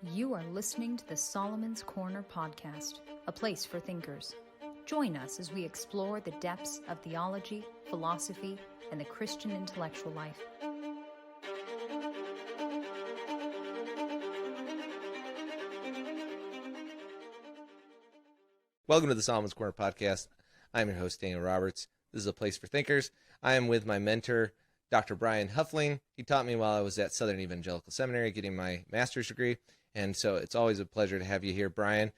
You are listening to the Solomon's Corner podcast, a place for thinkers. Join us as we explore the depths of theology, philosophy, and the Christian intellectual life. Welcome to the Solomon's Corner podcast. I'm your host, Daniel Roberts. This is a place for thinkers. I am with my mentor, Dr. Brian Huffling. He taught me while I was at Southern Evangelical Seminary getting my master's degree. And so it's always a pleasure to have you here, Brian.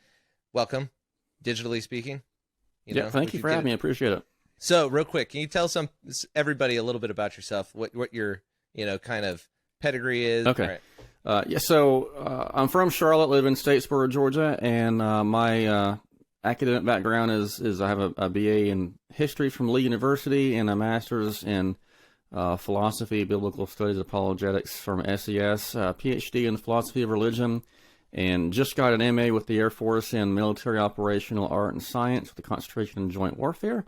Welcome, digitally speaking. Thank you for having me. I appreciate it. So real quick, can you tell everybody a little bit about yourself, what your, kind of pedigree is? Okay. All right. So I'm from Charlotte, live in Statesboro, Georgia, and my academic background is I have a BA in history from Lee University and a master's in philosophy, biblical studies, apologetics from SES, PhD in philosophy of religion, and just got an MA with the Air Force in military operational art and science with a concentration in joint warfare,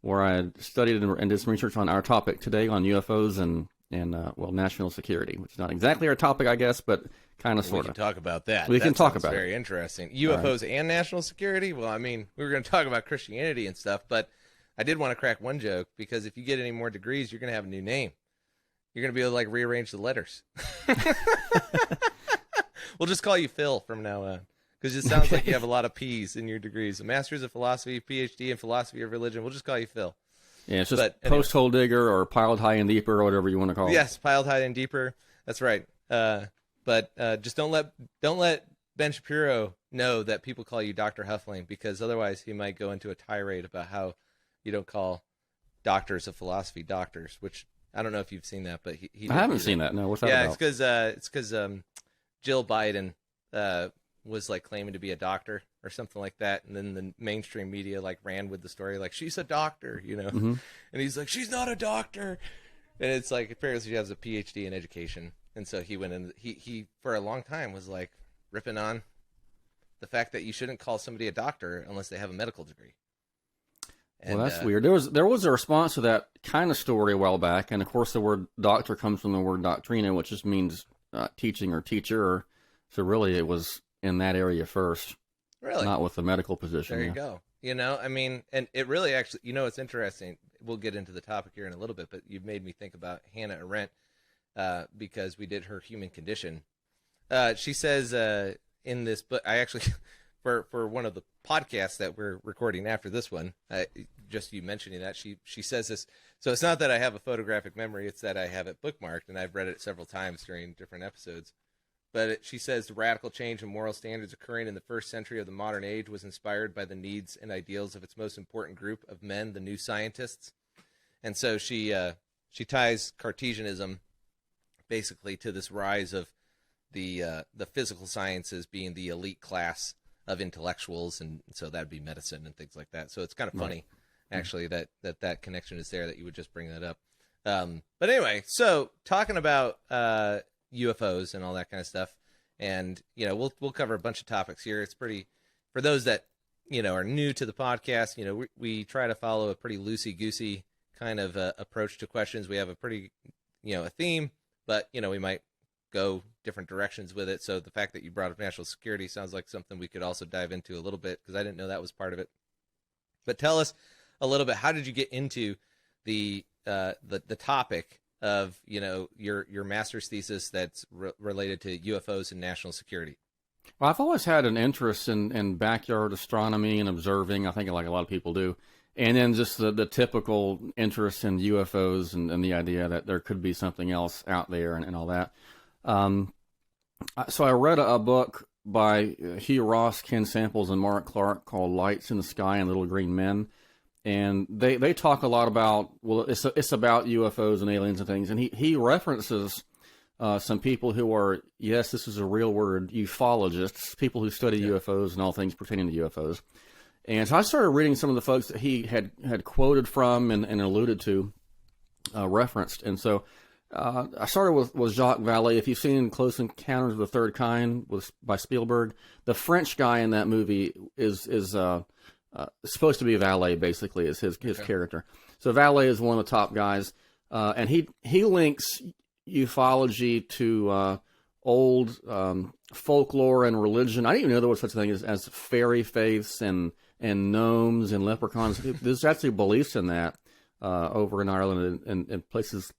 where I studied and did some research on our topic today on UFOs and national security, which is not exactly our topic, I guess, but kind of sort of. We can talk about that. We can talk about it. Very interesting. UFOs and national security? Well, I mean, we were going to talk about Christianity and stuff, but I did want to crack one joke, because if you get any more degrees, you're going to have a new name. You're going to be able to rearrange the letters. We'll just call you Phil from now on, because it sounds like you have a lot of P's in your degrees. A master's of philosophy, PhD in philosophy of religion. We'll just call you Phil. Yeah, it's just post-hole digger or piled high and deeper or whatever you want to call it. Yes, piled high and deeper. That's right. But just don't let Ben Shapiro know that people call you Dr. Huffling, because otherwise he might go into a tirade about how you don't call doctors of philosophy doctors, which I don't know if you've seen that, but he I haven't seen that. No, what's that about? It's because Jill Biden was claiming to be a doctor or something like that, and then the mainstream media ran with the story she's a doctor, Mm-hmm. And he's like, she's not a doctor, and it's apparently she has a PhD in education, and so he went in. He for a long time was ripping on the fact that you shouldn't call somebody a doctor unless they have a medical degree. And, well, that's weird. There was a response to that kind of story a while back, and of course the word doctor comes from the word doctrina, which just means teaching or teacher. So really, it was in that area first, really, not with the medical position. There you go. I mean, and it really actually, it's interesting. We'll get into the topic here in a little bit, but you've made me think about Hannah Arendt because we did her Human Condition. She says in this book, I actually. For one of the podcasts that we're recording after this one, just you mentioning that, she says this. So it's not that I have a photographic memory, it's that I have it bookmarked, and I've read it several times during different episodes. But she says the radical change in moral standards occurring in the first century of the modern age was inspired by the needs and ideals of its most important group of men, the new scientists. And so she ties Cartesianism basically to this rise of the physical sciences being the elite class of intellectuals, and so that'd be medicine and things like that. So it's kind of funny, actually, that connection is there, that you would just bring that up. But anyway, so talking about UFOs and all that kind of stuff, and we'll cover a bunch of topics here. It's pretty, for those that are new to the podcast. We try to follow a pretty loosey-goosey kind of approach to questions. We have a pretty a theme, but we might go different directions with it. So the fact that you brought up national security sounds like something we could also dive into a little bit, because I didn't know that was part of it. But tell us a little bit, how did you get into the topic of your master's thesis that's related to UFOs and national security? Well, I've always had an interest in backyard astronomy and observing, I think like a lot of people do. And then just the typical interest in UFOs and the idea that there could be something else out there and all that. So I read a book by Hugh Ross, Ken Samples, and Mark Clark called Lights in the Sky and Little Green Men. And they talk a lot about, it's about UFOs and aliens and things. And he references some people who are, yes, this is a real word, ufologists, people who study UFOs and all things pertaining to UFOs. And so I started reading some of the folks that he had quoted from and alluded to, referenced. And so I started with Jacques Vallée. If you've seen Close Encounters of the Third Kind by Spielberg, the French guy in that movie is supposed to be Vallée, basically, is his character. So Vallée is one of the top guys, and he links ufology to old folklore and religion. I didn't even know there was such a thing as fairy faiths and gnomes and leprechauns. There's actually beliefs in that over in Ireland and places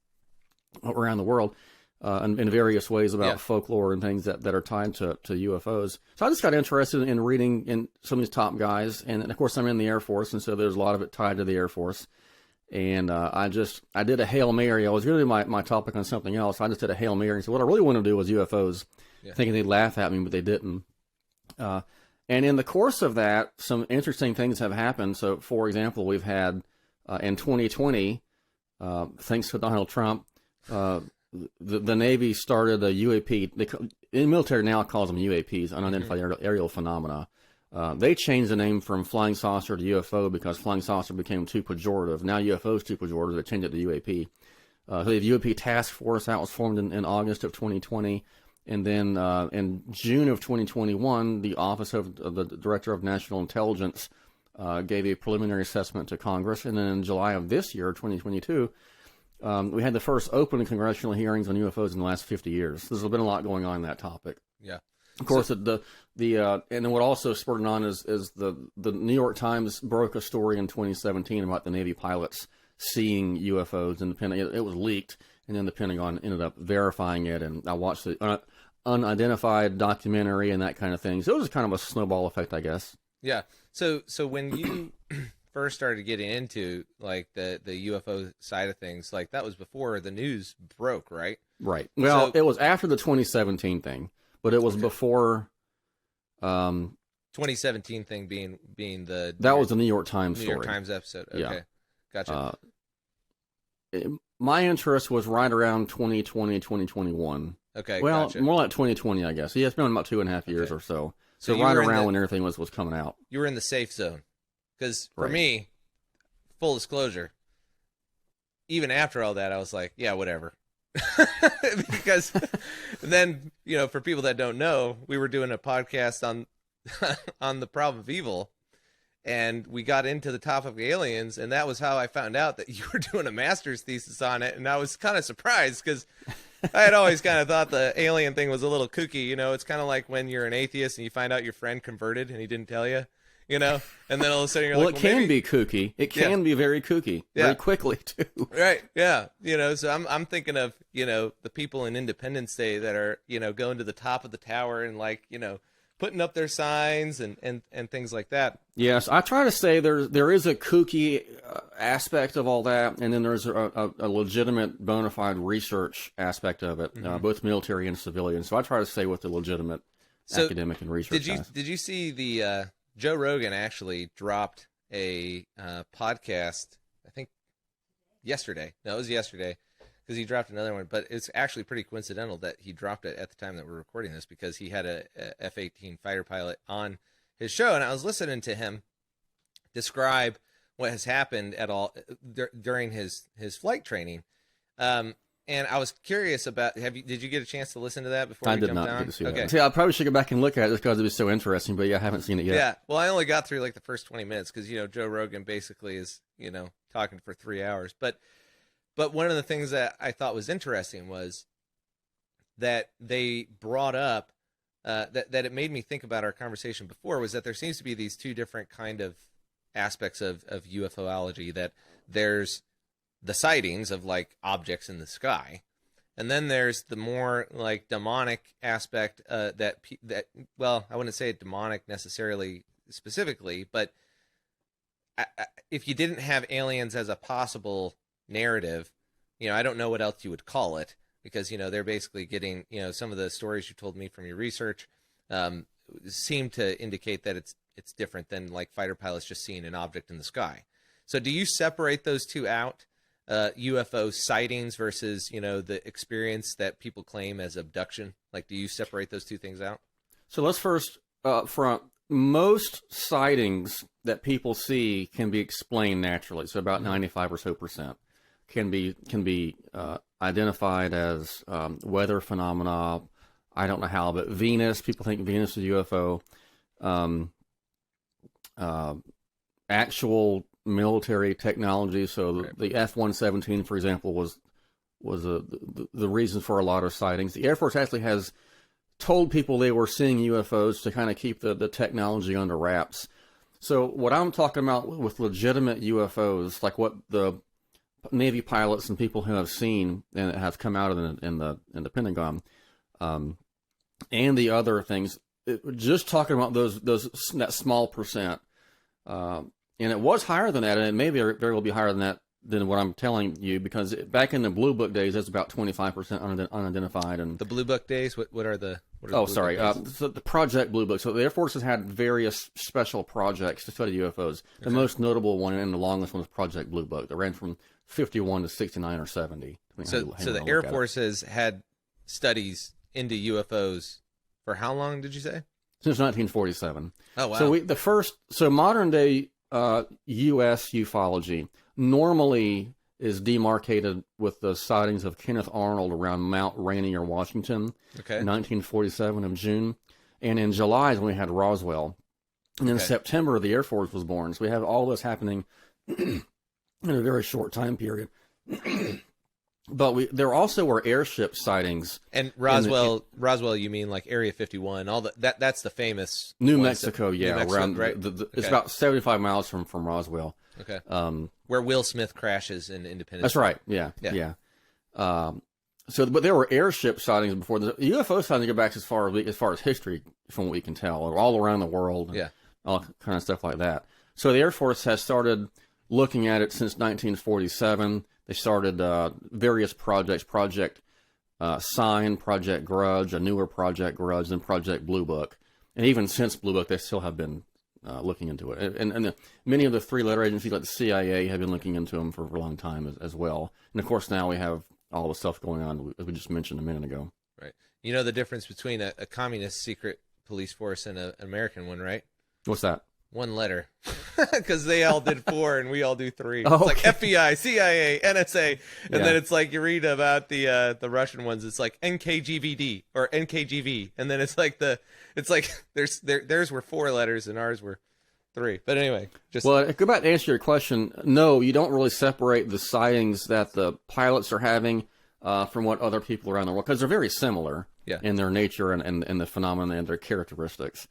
around the world in various ways about folklore and things that are tied to UFOs. So I just got interested in reading in some of these top guys. And of course, I'm in the Air Force, and so there's a lot of it tied to the Air Force. And I did a Hail Mary. I was going to do my topic on something else. I just did a Hail Mary and said, what I really want to do was UFOs, thinking they'd laugh at me, but they didn't. And in the course of that, some interesting things have happened. So, for example, we've had in 2020, thanks to Donald Trump, the Navy started a UAP. The military now calls them UAPs, unidentified aerial phenomena. They changed the name from flying saucer to UFO because flying saucer became too pejorative. Now UFO is too pejorative. They changed it to UAP. So they have UAP task force that was formed in August of 2020. And then in June of 2021, the Office of the Director of National Intelligence gave a preliminary assessment to Congress. And then in July of this year, 2022, we had the first open congressional hearings on UFOs in the last 50 years. There's been a lot going on in that topic. Yeah. Of course, and then what also spurred it on is the New York Times broke a story in 2017 about the Navy pilots seeing UFOs, and it was leaked, and then the Pentagon ended up verifying it. And I watched the unidentified documentary and that kind of thing. So it was kind of a snowball effect, I guess. Yeah. So when you first started getting into like the UFO side of things, like that was before the news broke, right? Right. Well, it was after the 2017 thing. But it was before. 2017 thing being the that was the New York Times story. New York Times episode. Okay, yeah. Gotcha. My interest was right around 2020, 2021. Okay, well, gotcha. More like 2020, I guess. Yeah, it's been about 2.5 years or so. So right around when everything was coming out. You were in the safe zone, because for me, full disclosure, even after all that, I was like, yeah, whatever. Because then, for people that don't know, we were doing a podcast on on the problem of evil, and we got into the topic of aliens, and that was how I found out that you were doing a master's thesis on it. And I was kind of surprised because I had always kind of thought the alien thing was a little kooky. It's kind of like when you're an atheist and you find out your friend converted and he didn't tell you. And then all of a sudden you're like, it can be kooky. It can be very kooky, very quickly too. Right. Yeah. So I'm thinking of, the people in Independence Day that are, going to the top of the tower and like, putting up their signs and things like that. Yes. I try to say there is a kooky aspect of all that. And then there's a legitimate bona fide research aspect of it, both military and civilian. So I try to stay with the legitimate academic and research. Did you see the, Joe Rogan actually dropped a podcast, I think yesterday. No, it was yesterday, because he dropped another one. But it's actually pretty coincidental that he dropped it at the time that we're recording this, because he had a F-18 fighter pilot on his show, and I was listening to him describe what has happened during his flight training. And I was curious about, did you get a chance to listen to that before you jumped on? I did not get to see that. See, I probably should go back and look at it just because it was so interesting, but yeah, I haven't seen it yet. Yeah, well, I only got through like the first 20 minutes because, Joe Rogan basically is, talking for 3 hours. But one of the things that I thought was interesting was that they brought up, that it made me think about our conversation before, was that there seems to be these two different kind of aspects of UFOlogy, that there's the sightings of like objects in the sky, and then there's the more like demonic aspect that well, I wouldn't say demonic necessarily specifically, but if you didn't have aliens as a possible narrative, I don't know what else you would call it, because they're basically getting, some of the stories you told me from your research seem to indicate that it's different than like fighter pilots just seeing an object in the sky. So do you separate those two out? UFO sightings versus, the experience that people claim as abduction? Like, do you separate those two things out? So let's first front. Most sightings that people see can be explained naturally. So about 95% or so can be identified as weather phenomena. I don't know how, but Venus, people think Venus is a UFO. Actual military technology. So the F-117, for example, was the reason for a lot of sightings. The Air Force actually has told people they were seeing UFOs to kind of keep the technology under wraps. So what I'm talking about with legitimate UFOs, like what the Navy pilots and people who have seen and have come out in the Pentagon, and the other things, just talking about that small percent, and it was higher than that, and it may very well be higher than what I'm telling you, because back in the Blue Book days, it's about 25% unidentified. And the Blue Book days, what are the? So the Project Blue Book. So the Air Force has had various special projects to study UFOs. The most notable one and the longest one was Project Blue Book. That ran from 51 to 69 or 70. So the Air Force has had studies into UFOs for how long did you say? Since 1947. Oh wow. So modern day U.S. ufology normally is demarcated with the sightings of Kenneth Arnold around Mount Rainier, Washington, in 1947 of June. And in July is when we had Roswell. And in September, the Air Force was born. So we have all this happening in a very short time period. But there also were airship sightings. And Roswell, you mean like Area 51? That's the famous New Mexico, around right? It's about 75 miles from Roswell. Okay. Where Will Smith crashes in Independence. That's right. Yeah. But there were airship sightings before. The UFO sightings go back as far as history, from what we can tell, all around the world. Yeah. All kind of stuff like that. So the Air Force has started looking at it since 1947. They started various projects, Project Sign, Project Grudge, a newer Project Grudge, and Project Blue Book. And even since Blue Book, they still have been looking into it. And many of the three-letter agencies like the CIA have been looking into them for a long time as well. And, of course, now we have all the stuff going on, as we just mentioned a minute ago. Right. You know the difference between a communist secret police force and an American one, right? What's that? One letter, because they all did 4 and we all do 3. Oh, it's like FBI, CIA, NSA, and Yeah. then it's like you read about the Russian ones. It's like NKGVD or NKGV, and then it's like theirs were 4 letters and ours were 3. But anyway, Well, go back to answer your question. No, you don't really separate the sightings that the pilots are having from what other people around the world, because they're very similar in their nature and the phenomena and their characteristics.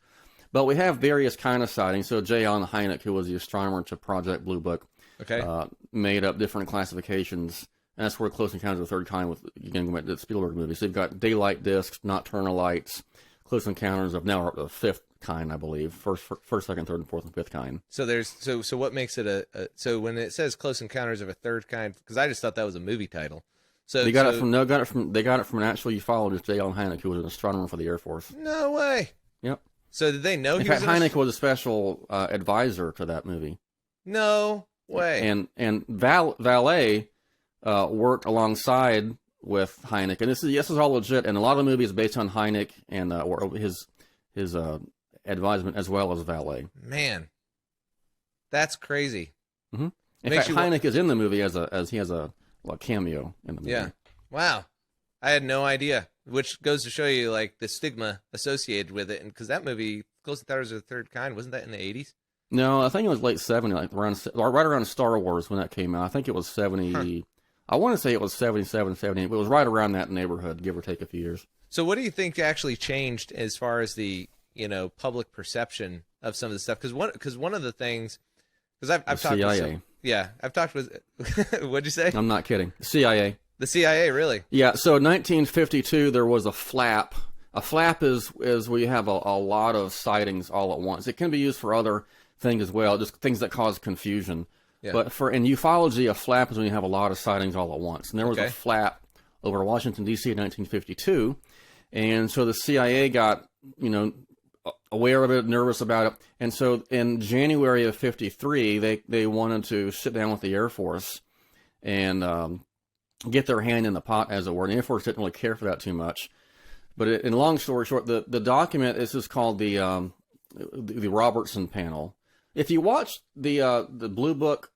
But we have various kind of sightings. So J. Allen Hynek, who was the astronomer to Project Blue Book, made up different classifications. And that's where Close Encounters of the Third Kind, again, going back to the Spielberg movie. So you've got daylight discs, nocturnal lights, Close Encounters of now the 5th kind, I believe. First, second, third, and fourth, and 5th kind. So there's so what makes it so when it says Close Encounters of a Third Kind, because I just thought that was a movie title. So they got it from an actual ufologist, J. Allen Hynek, who was an astronomer for the Air Force. No way. Yep. So did they know? In fact, Hynek was a special advisor to that movie. No way. And Valet worked alongside with Hynek, and this is all legit. And a lot of the movie is based on Hynek and or his advisement as well as Valet. Man, that's crazy. Mm-hmm. In fact, Hynek is in the movie as he has a cameo in the movie. Yeah. Wow. I had no idea. Which goes to show you, like, the stigma associated with it, and because that movie, Close Encounters of the Third Kind, wasn't that in the 80s? No, I think it was late 70s, like right around Star Wars when that came out. I think it was 70. Huh. I want to say it was 77, 78, but it was right around that neighborhood, give or take a few years. So, what do you think actually changed as far as the public perception of some of the stuff? Because one of the things, because I've talked CIA. I've talked with. What'd you say? I'm not kidding. CIA. The CIA, really? Yeah, so in 1952, there was a flap. A flap is where you have a lot of sightings all at once. It can be used for other things as well, just things that cause confusion. Yeah. But in ufology, a flap is when you have a lot of sightings all at once. And there was a flap over Washington, D.C. in 1952. And so the CIA got, aware of it, nervous about it. And so in January of 53, they wanted to sit down with the Air Force and get their hand in the pot, as it were. And the Air Force didn't really care for that too much. But in long story short, the document is called the Robertson Panel. If you watch the Blue Book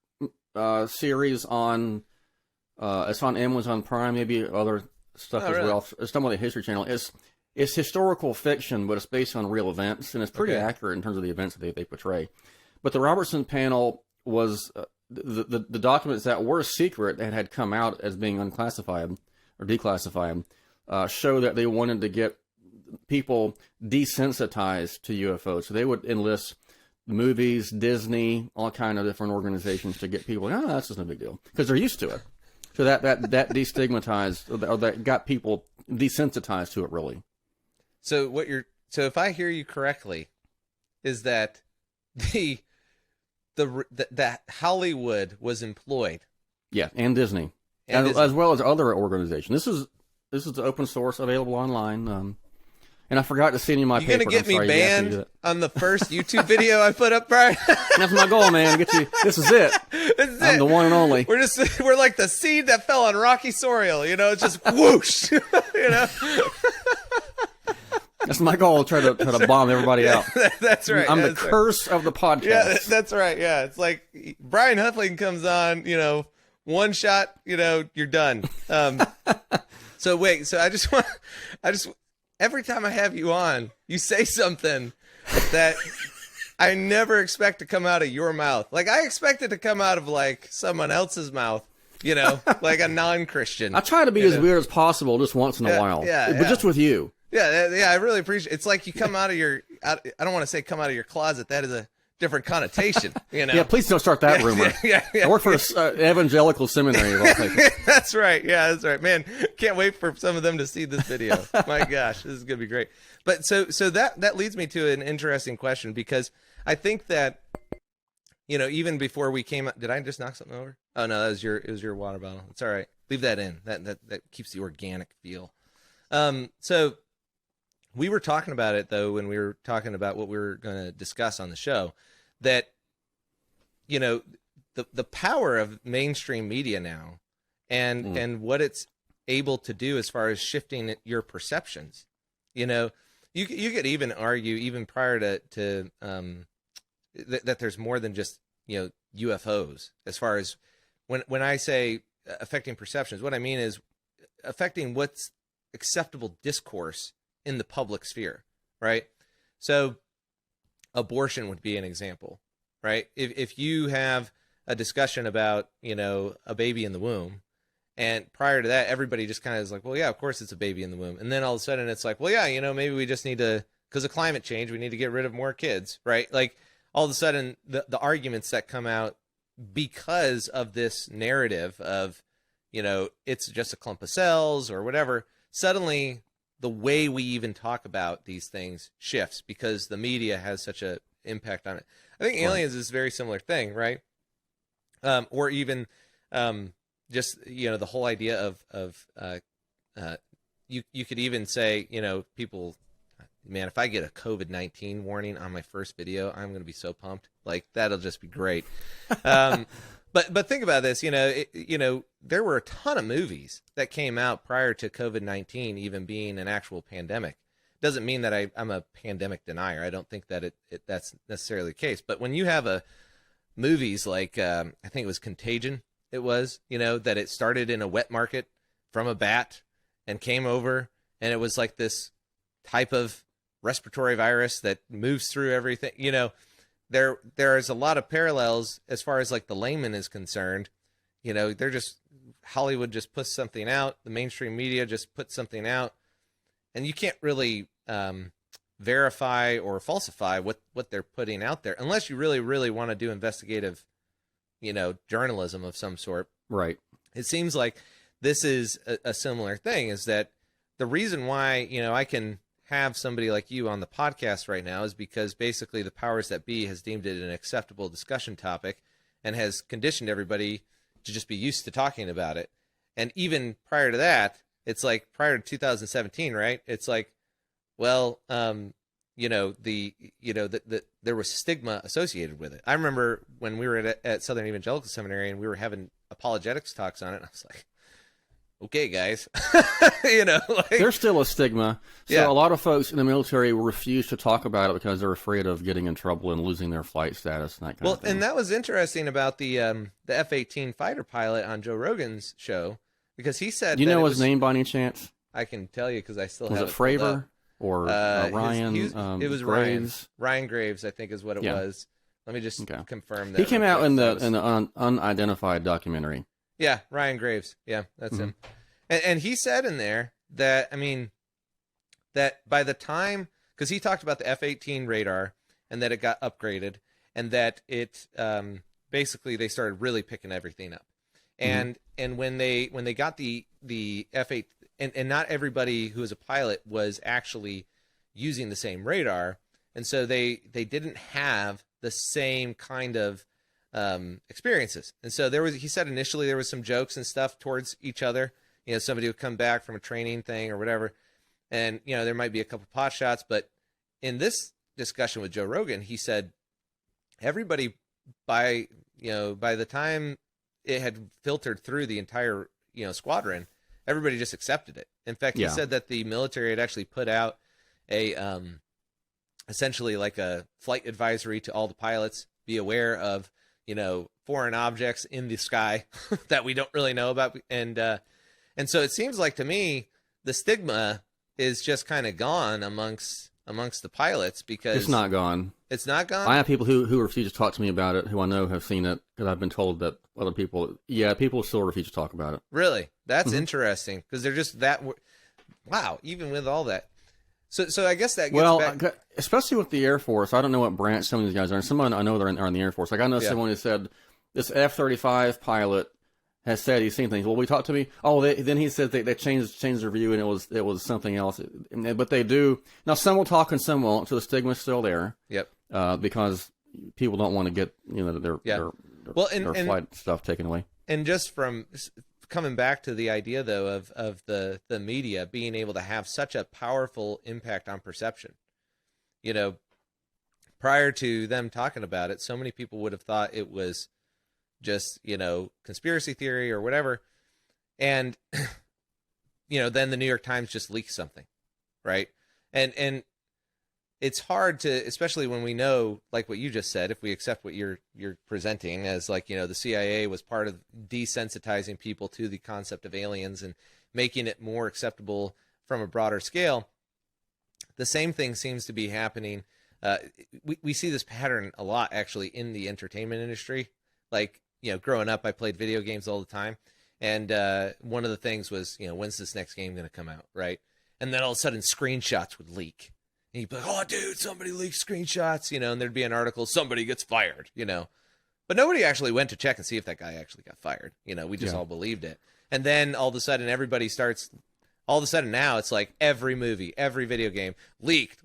series on it's on Amazon Prime, maybe other stuff as well. It's done by the History Channel. It's historical fiction, but it's based on real events, and it's pretty accurate in terms of the events that they portray. But the Robertson Panel was the documents that were secret that had come out as being unclassified or declassified show that they wanted to get people desensitized to UFOs. So they would enlist movies, Disney, all kind of different organizations to get people, oh, that's just no big deal, because they're used to it. So that destigmatized, or that got people desensitized to it, really. So if I hear you correctly, is that that Hollywood was employed. Yeah, and Disney. As well as other organizations. This is open source, available online. And I forgot to send you my paper. You're going to get me banned on the first YouTube video I put up, Brian? That's my goal, man. Get you. This is it. I'm the one and only. We're like the seed that fell on rocky soil. You know, it's just whoosh. You know. That's my goal. Try to bomb everybody out. That's right. I'm the curse of the podcast. Yeah, that's right. Yeah, it's like Brian Huffling comes on. You know, one shot. You know, you're done. So wait. So I just every time I have you on, you say something that I never expect to come out of your mouth. Like, I expect it to come out of, like, someone else's mouth, you know, like a non-Christian. I try to be as weird as possible just once in a while. But just with you. Yeah, I really appreciate it. It's like you come out of your, I don't want to say come out of your closet. That is a different connotation, you know. Yeah, please don't start that rumor. Yeah. I work for Evangelical Seminary of all places. That's right. Yeah, that's right. Man, can't wait for some of them to see this video. My gosh, this is going to be great. But so that leads me to an interesting question, because I think that, you know, even before we came, did I just knock something over? Oh no, it was your water bottle. It's all right. Leave that in. That keeps the organic feel. So we were talking about it, though, when we were talking about what we were going to discuss on the show, that, you know, the power of mainstream media now and what it's able to do as far as shifting your perceptions. You know, you could even argue, even prior to that there's more than just, you know, UFOs. As far as when I say affecting perceptions, what I mean is affecting what's acceptable discourse in the public sphere, right? So abortion would be an example, right? If you have a discussion about, you know, a baby in the womb, and prior to that, everybody just kind of is like, well, yeah, of course it's a baby in the womb. And then all of a sudden it's like, well, yeah, you know, maybe we just need to, because of climate change, we need to get rid of more kids, right? Like, all of a sudden the arguments that come out because of this narrative of, you know, it's just a clump of cells or whatever, suddenly the way we even talk about these things shifts because the media has such an impact on it. I think aliens is a very similar thing, right? Or even just, you know, the whole idea of you could even say, you know, people, man, if I get a COVID-19 warning on my first video, I'm going to be so pumped. Like, that'll just be great. But think about this, you know, there were a ton of movies that came out prior to COVID-19 even being an actual pandemic. Doesn't mean that I'm a pandemic denier. I don't think that that's necessarily the case. But when you have movies like, I think it was Contagion, it was, you know, that it started in a wet market from a bat and came over, and it was like this type of respiratory virus that moves through everything, you know. There is a lot of parallels as far as like the layman is concerned. You know, Hollywood just puts something out, the mainstream media just puts something out, and you can't really verify or falsify what they're putting out there unless you really, really want to do investigative, you know, journalism of some sort. Right. It seems like this is a similar thing, is that the reason why, you know, I can have somebody like you on the podcast right now is because basically the powers that be has deemed it an acceptable discussion topic and has conditioned everybody to just be used to talking about it. And even prior to that, it's like prior to 2017, right? It's like, well, you know, there was stigma associated with it. I remember when we were at Southern Evangelical Seminary and we were having apologetics talks on it, and I was like, okay, guys, you know, like, there's still a stigma. So yeah. A lot of folks in the military refuse to talk about it because they're afraid of getting in trouble and losing their flight status and that kind of thing. And that was interesting about the F-18 fighter pilot on Joe Rogan's show, because he said, you know his name by any chance? I can tell you because I still was have it Fravor or Ryan? It was Graves. Ryan Graves, I think, is what it was. Let me just confirm that. He came out in the unidentified documentary. Yeah, Ryan Graves. Yeah, that's him. And he said in there that, I mean, that by the time, because he talked about the F-18 radar and that it got upgraded and that it basically they started really picking everything up. And when they got the F-8, and not everybody who was a pilot was actually using the same radar, and so they didn't have the same kind of experiences. And so he said initially there was some jokes and stuff towards each other. You know, somebody would come back from a training thing or whatever, and you know there might be a couple pot shots. But in this discussion with Joe Rogan, he said everybody by the time it had filtered through the entire squadron, everybody just accepted it. In fact, he said that the military had actually put out a essentially like a flight advisory to all the pilots: be aware of foreign objects in the sky that we don't really know about. And so it seems like to me the stigma is just kind of gone amongst the pilots, because it's not gone. It's not gone. I have people who refuse to talk to me about it, who I know have seen it, because I've been told that other people, people still refuse to talk about it. Really? That's interesting, because they're just that. Wow, even with all that. So I guess that gets back. Especially with the Air Force, I don't know what branch some of these guys are. Someone I know are in the Air Force. Like I know someone who said this F-35 pilot has said he's seen things. Well, we talked to me. Oh, then he said they changed their view, and it was something else. But they do now. Some will talk and some won't. So the stigma's still there. Yep. Because people don't want to get their flight stuff taken away. And just from coming back to the idea though of the media being able to have such a powerful impact on perception, prior to them talking about it, so many people would have thought it was just conspiracy theory or whatever, and then the New York Times just leaks something, right? And it's hard to, especially when we know, like what you just said, if we accept what you're presenting as like the CIA was part of desensitizing people to the concept of aliens and making it more acceptable from a broader scale. The same thing seems to be happening. We see this pattern a lot actually in the entertainment industry. Like, growing up, I played video games all the time. And one of the things was, when's this next game going to come out, right? And then all of a sudden screenshots would leak. And you'd be like, oh, dude, somebody leaked screenshots, and there'd be an article, somebody gets fired, But nobody actually went to check and see if that guy actually got fired. We just all believed it. And then all of a sudden now it's like every movie, every video game, leaked,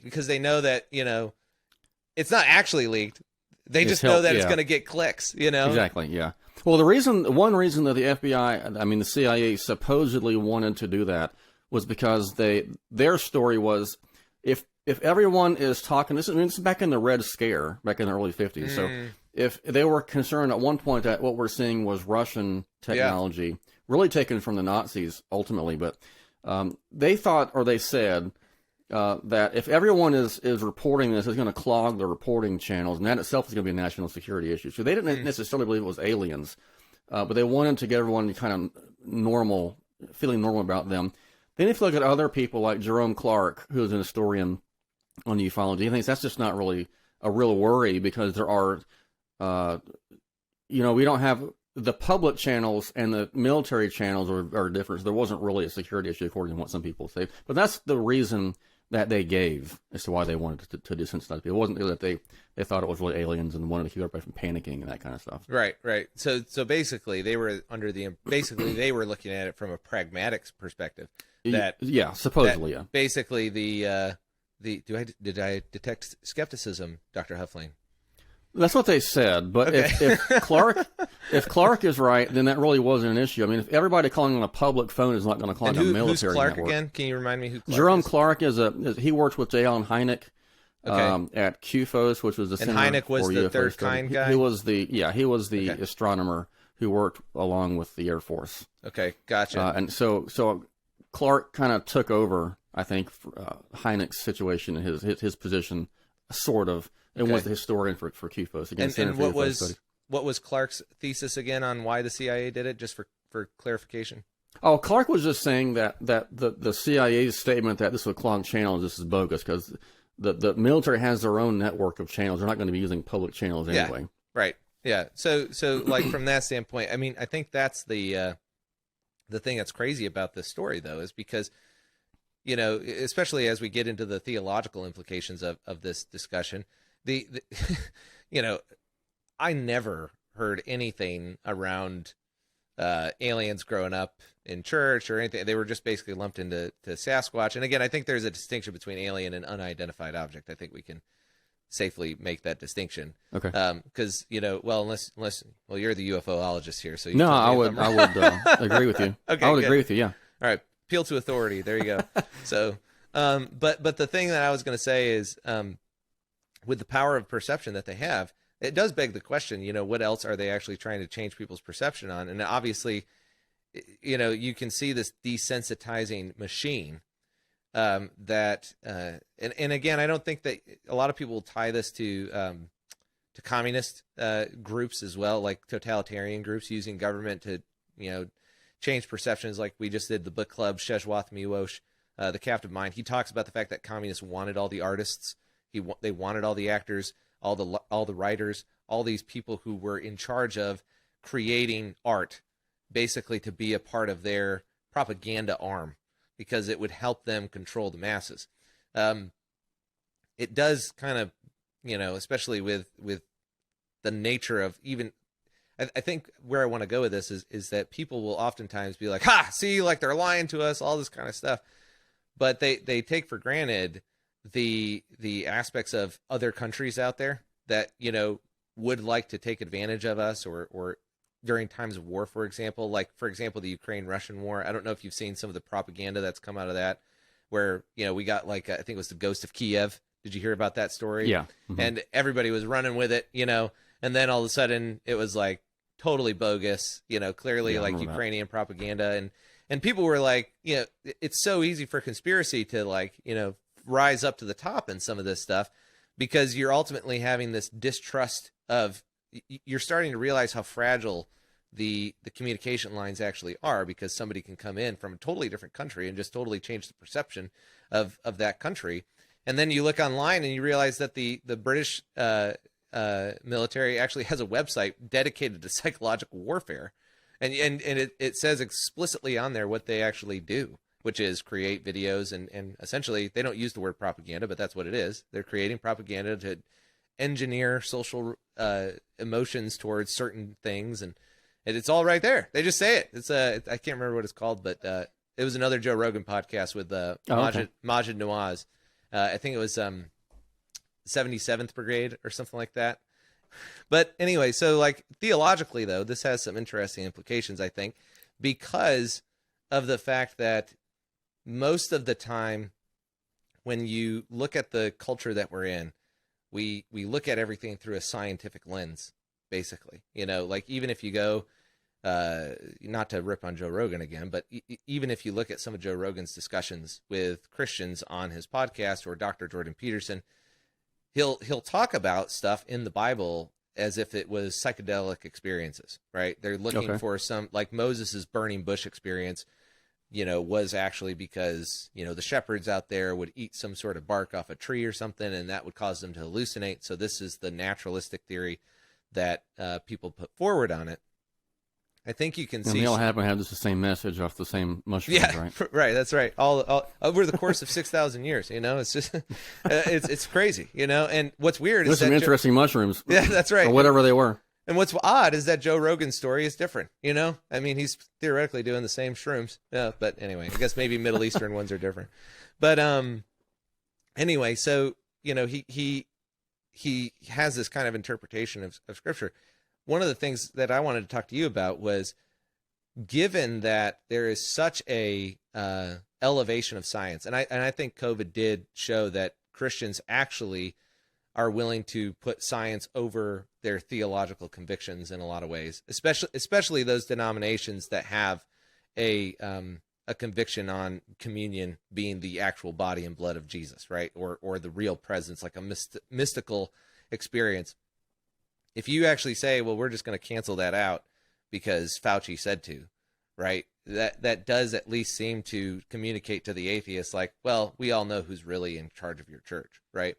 because they know that, it's not actually leaked. They just know that it's going to get clicks, Exactly, yeah. Well, one reason that the FBI, the CIA supposedly wanted to do that was because their story was, if everyone is talking, this is back in the Red Scare, back in the early 50s. So if they were concerned at one point that what we're seeing was Russian technology, really taken from the Nazis ultimately, but they thought, or they said, that if everyone is reporting this, it's going to clog the reporting channels, and that itself is going to be a national security issue. So they didn't necessarily believe it was aliens, but they wanted to get everyone kind of feeling normal about them. Then if you look at other people like Jerome Clark, who's an historian on ufology, he thinks that's just not really a real worry, because there are, we don't have the public channels and the military channels are different. So there wasn't really a security issue according to what some people say. But that's the reason that they gave as to why they wanted to desensitize people. It wasn't that they thought it was really aliens and wanted to keep everybody from panicking and that kind of stuff. Right. So basically they were they were looking at it from a pragmatic perspective. Supposedly. Basically did I detect skepticism, Dr. Huffling? That's what they said, but okay. if Clark is right, then that really wasn't an issue. If everybody calling on a public phone is not going to call on a military who's Clark network. Again? Can you remind me who Clark Jerome is? Clark he worked with J. Allen Hynek at QFOS, which was the Center Hynek was for the UFO third study. kind guy? He was the astronomer who worked along with the Air Force. Okay, gotcha. And so Clark kind of took over, I think, Hynek's situation, his position, sort of. And was the historian for QFOS. Again, and what was Clark's thesis again on why the CIA did it, just for clarification? Oh, Clark was just saying that the CIA's statement that this would clog channels, this is bogus, because the military has their own network of channels. They're not going to be using public channels anyway. Right. Yeah. So like from that standpoint, I think that's the thing that's crazy about this story, though, is because especially as we get into the theological implications of this discussion, the I never heard anything around aliens growing up in church or anything. They were just basically lumped into Sasquatch. And again, I think there's a distinction between alien and unidentified object. I think we can safely make that distinction. Okay. Because unless you're the UFOologist here, so you I would agree with you. Okay, I would good. agree with you. Yeah. All right, appeal to authority. There you go. So, but the thing that I was going to say is, with the power of perception that they have, it does beg the question. What else are they actually trying to change people's perception on? And obviously, you can see this desensitizing machine. That and again, I don't think that a lot of people will tie this to communist groups as well, like totalitarian groups using government to change perceptions, like we just did the book club. Sheshwath Miwosh, The Captive Mind, he talks about the fact that communists wanted all the artists, they wanted all the actors, all the writers, all these people who were in charge of creating art, basically to be a part of their propaganda arm, because it would help them control the masses. It does kind of, especially with the nature of even, I think where I want to go with this is that people will oftentimes be like, ha, see, like they're lying to us, all this kind of stuff. But they take for granted the aspects of other countries out there that, would like to take advantage of us or during times of war, for example, the Ukraine-Russian war. I don't know if you've seen some of the propaganda that's come out of that, where, we got I think it was the ghost of Kiev. Did you hear about that story? Yeah. Mm-hmm. And everybody was running with it, and then all of a sudden it was like totally bogus, clearly like Ukrainian propaganda. And people were like, it's so easy for conspiracy to rise up to the top in some of this stuff, because you're ultimately having this distrust of, you're starting to realize how fragile the communication lines actually are, because somebody can come in from a totally different country and just totally change the perception of that country. And then you look online and you realize that the British military actually has a website dedicated to psychological warfare. And it says explicitly on there what they actually do, which is create videos and essentially, they don't use the word propaganda, but that's what it is. They're creating propaganda to engineer social emotions towards certain things, and it's all right there. They just say it. It's I can't remember what it's called, but it was another Joe Rogan podcast with Majid Nawaz. I think it was 77th Brigade or something like that. But anyway, so theologically though, this has some interesting implications, I think, because of the fact that most of the time when you look at the culture that we're in, we look at everything through a scientific lens, basically. Even if you go, not to rip on Joe Rogan again, but even if you look at some of Joe Rogan's discussions with Christians on his podcast, or Dr. Jordan Peterson, he'll talk about stuff in the Bible as if it was psychedelic experiences, right? They're looking for some, like Moses's burning bush experience, was actually because, the shepherds out there would eat some sort of bark off a tree or something, and that would cause them to hallucinate. So this is the naturalistic theory that people put forward on it. I think you can see. And they all happen to have just the same message off the same mushrooms, right? Right. That's right. All over the course of 6,000 years, it's just, it's crazy, And what's weird is some interesting mushrooms. Yeah, that's right. Or whatever they were. And what's odd is that Joe Rogan's story is different, I mean, he's theoretically doing the same shrooms. Yeah, but anyway, I guess maybe Middle Eastern ones are different. But anyway, so he has this kind of interpretation of Scripture. One of the things that I wanted to talk to you about was, given that there is such a elevation of science, and I think COVID did show that Christians actually are willing to put science over their theological convictions in a lot of ways, especially those denominations that have a conviction on communion being the actual body and blood of Jesus, right? Or the real presence, like a mystical experience. If you actually say, well, we're just going to cancel that out because Fauci said to, right? That does at least seem to communicate to the atheists, like, well, we all know who's really in charge of your church, right?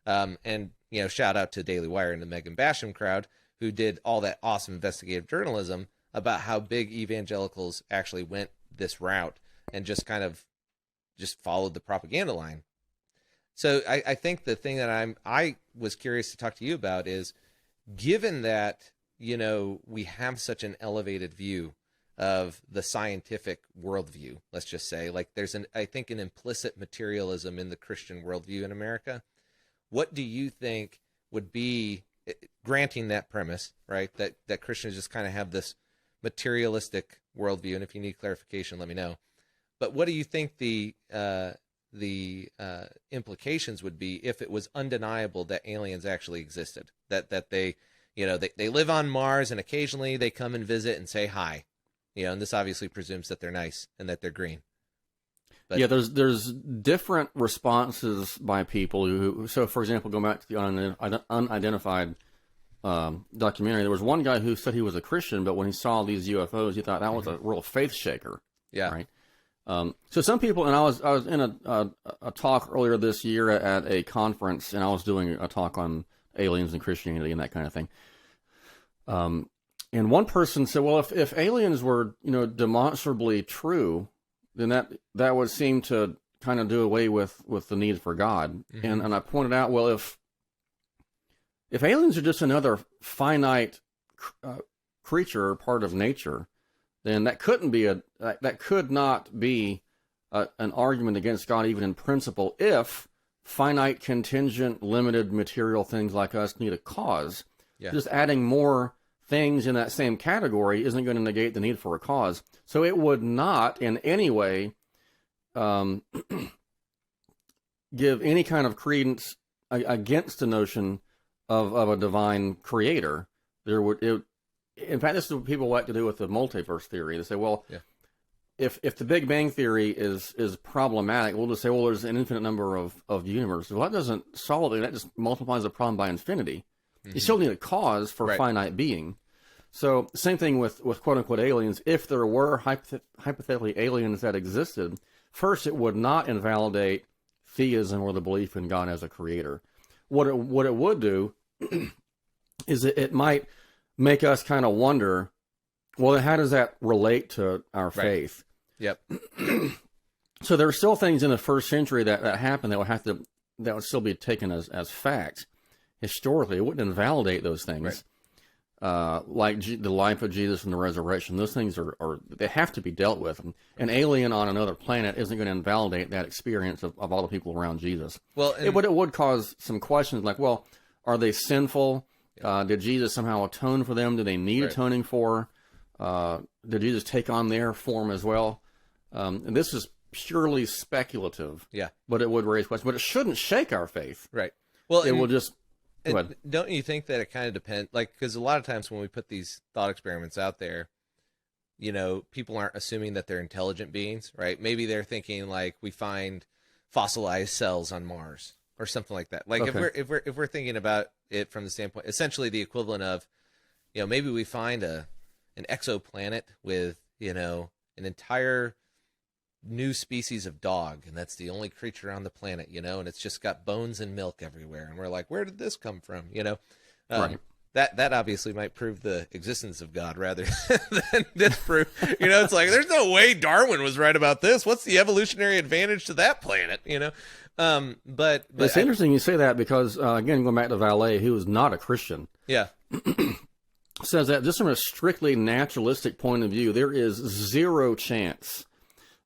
And, shout out to Daily Wire and the Megan Basham crowd, who did all that awesome investigative journalism about how big evangelicals actually went this route and just kind of just followed the propaganda line. So I think the thing that I was curious to talk to you about is, given that, we have such an elevated view of the scientific worldview, let's just say, like there's I think an implicit materialism in the Christian worldview in America. What do you think would be, granting that premise, right, that Christians just kind of have this materialistic worldview, and if you need clarification, let me know. But what do you think the implications would be if it was undeniable that aliens actually existed, that they, they live on Mars and occasionally they come and visit and say hi, and this obviously presumes that they're nice and that they're green. But, yeah, there's different responses by people who. So, for example, going back to the unidentified documentary, there was one guy who said he was a Christian, but when he saw these UFOs, he thought that was a real faith shaker. Yeah. Right. So some people, and I was in a talk earlier this year at a conference, and I was doing a talk on aliens and Christianity and that kind of thing. And one person said, well, if aliens were, demonstrably true, then that would seem to kind of do away with the need for God. Mm-hmm. And I pointed out, well, if aliens are just another finite creature or part of nature, then that could not be an argument against God, even in principle, if finite, contingent, limited material things like us need a cause. Yeah. Just adding more things in that same category isn't going to negate the need for a cause. So it would not in any way give any kind of credence against the notion of a divine creator. In fact, this is what people like to do with the multiverse theory. They say, well, yeah, if the Big Bang Theory is problematic, we'll just say, well, there's an infinite number of universes. Well, that doesn't solve it. That just multiplies the problem by infinity. Mm-hmm. You still need a cause for finite being. So same thing with quote-unquote aliens. If there were hypothetically aliens that existed, first, it would not invalidate theism or the belief in God as a creator. What it would do is it might make us kind of wonder, well, how does that relate to our faith? Yep. So there are still things in the first century that happened that would still be taken as facts. Historically, it wouldn't invalidate those things. Right. Like the life of Jesus and the resurrection. Those things they have to be dealt with. An alien on another planet isn't going to invalidate that experience of all the people around Jesus. Well, it would cause some questions like, well, are they sinful? Did Jesus somehow atone for them? Do they need atoning for? Did Jesus take on their form as well? And this is purely speculative. Yeah. But it would raise questions. But it shouldn't shake our faith. Right. Well, it will just... And don't you think that it kind of depends, like, because a lot of times when we put these thought experiments out there, people aren't assuming that they're intelligent beings, right? Maybe they're thinking like we find fossilized cells on Mars or something like that. Like if we're thinking about it from the standpoint, essentially the equivalent of, maybe we find an exoplanet with, an entire new species of dog, and that's the only creature on the planet, and it's just got bones and milk everywhere, and we're like, where did this come from? Right. That obviously might prove the existence of God rather than disprove. It's like there's no way Darwin was right about this. What's the evolutionary advantage to that planet? But it's interesting you say that because again, going back to Valet, who was not a Christian. Yeah. Says that just from a strictly naturalistic point of view, there is zero chance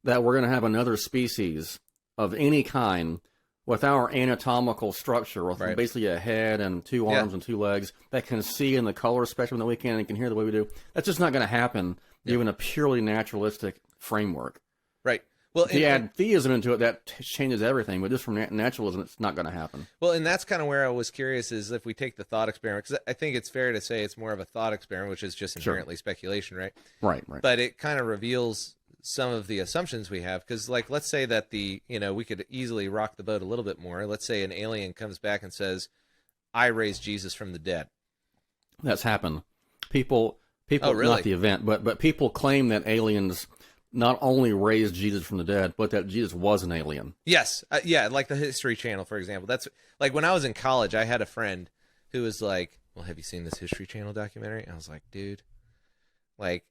that we're going to have another species of any kind with our anatomical structure, with basically a head and two arms and two legs, that can see in the color spectrum that we can and can hear the way we do. That's just not going to happen, given a purely naturalistic framework. Right. Well, if you add theism into it, that changes everything. But just from naturalism, it's not going to happen. Well, and that's kind of where I was curious is if we take the thought experiment, because I think it's fair to say it's more of a thought experiment, which is just inherently speculation, right? Right. But it kind of reveals some of the assumptions we have, because like let's say that we could easily rock the boat a little bit more. Let's say an alien comes back and says, I raised Jesus from the dead. That's happened. People really? Not the event, but people claim that aliens not only raised Jesus from the dead, but that Jesus was an alien. Yes. Like the History Channel, for example. That's like when I was in college, I had a friend who was like, well, have you seen this History Channel documentary? And I was like, dude, like,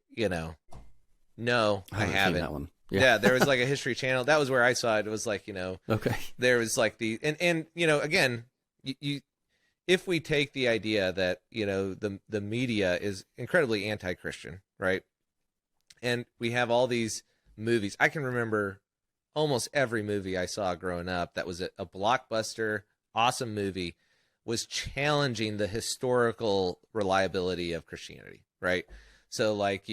no, I haven't. Seen that one. Yeah, there was like a History Channel. That was where I saw it. It was like, Okay. there was like and again, you if we take the idea that, the media is incredibly anti-Christian, right? And we have all these movies. I can remember almost every movie I saw growing up that was a blockbuster, awesome movie, was challenging the historical reliability of Christianity, right? So like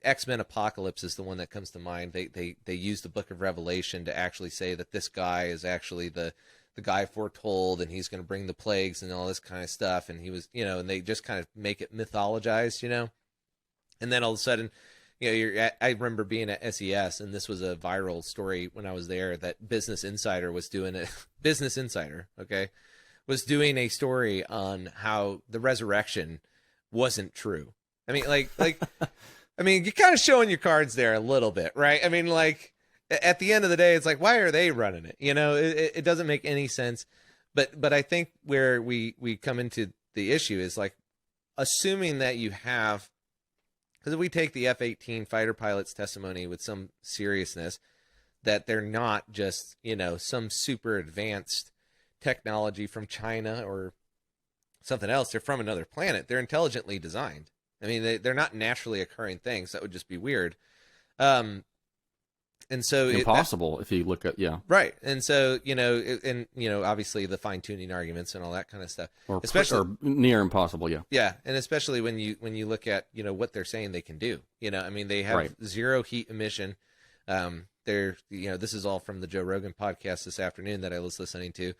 X-Men Apocalypse is the one that comes to mind. They use the Book of Revelation to actually say that this guy is actually the guy foretold, and he's going to bring the plagues and all this kind of stuff. And he was, and they just kind of make it mythologized, and then all of a sudden, I remember being at SES, and this was a viral story when I was there, that Business Insider was doing it. Business Insider, okay, was doing a story on how the resurrection wasn't true. I mean, you're kind of showing your cards there a little bit, right? I mean, like, at the end of the day, it's like, why are they running it? It doesn't make any sense. But I think where we come into the issue is like, assuming that you have, because if we take the F-18 fighter pilot's testimony with some seriousness, that they're not just, some super advanced technology from China or something else. They're from another planet. They're intelligently designed. I mean, they're not naturally occurring things. That would just be weird. And so impossible if you look at, right. And so, obviously the fine tuning arguments and all that kind of stuff, or near impossible. Yeah. Yeah. And especially when you look at, what they're saying they can do, I mean, they have zero heat emission. This is all from the Joe Rogan podcast this afternoon that I was listening to.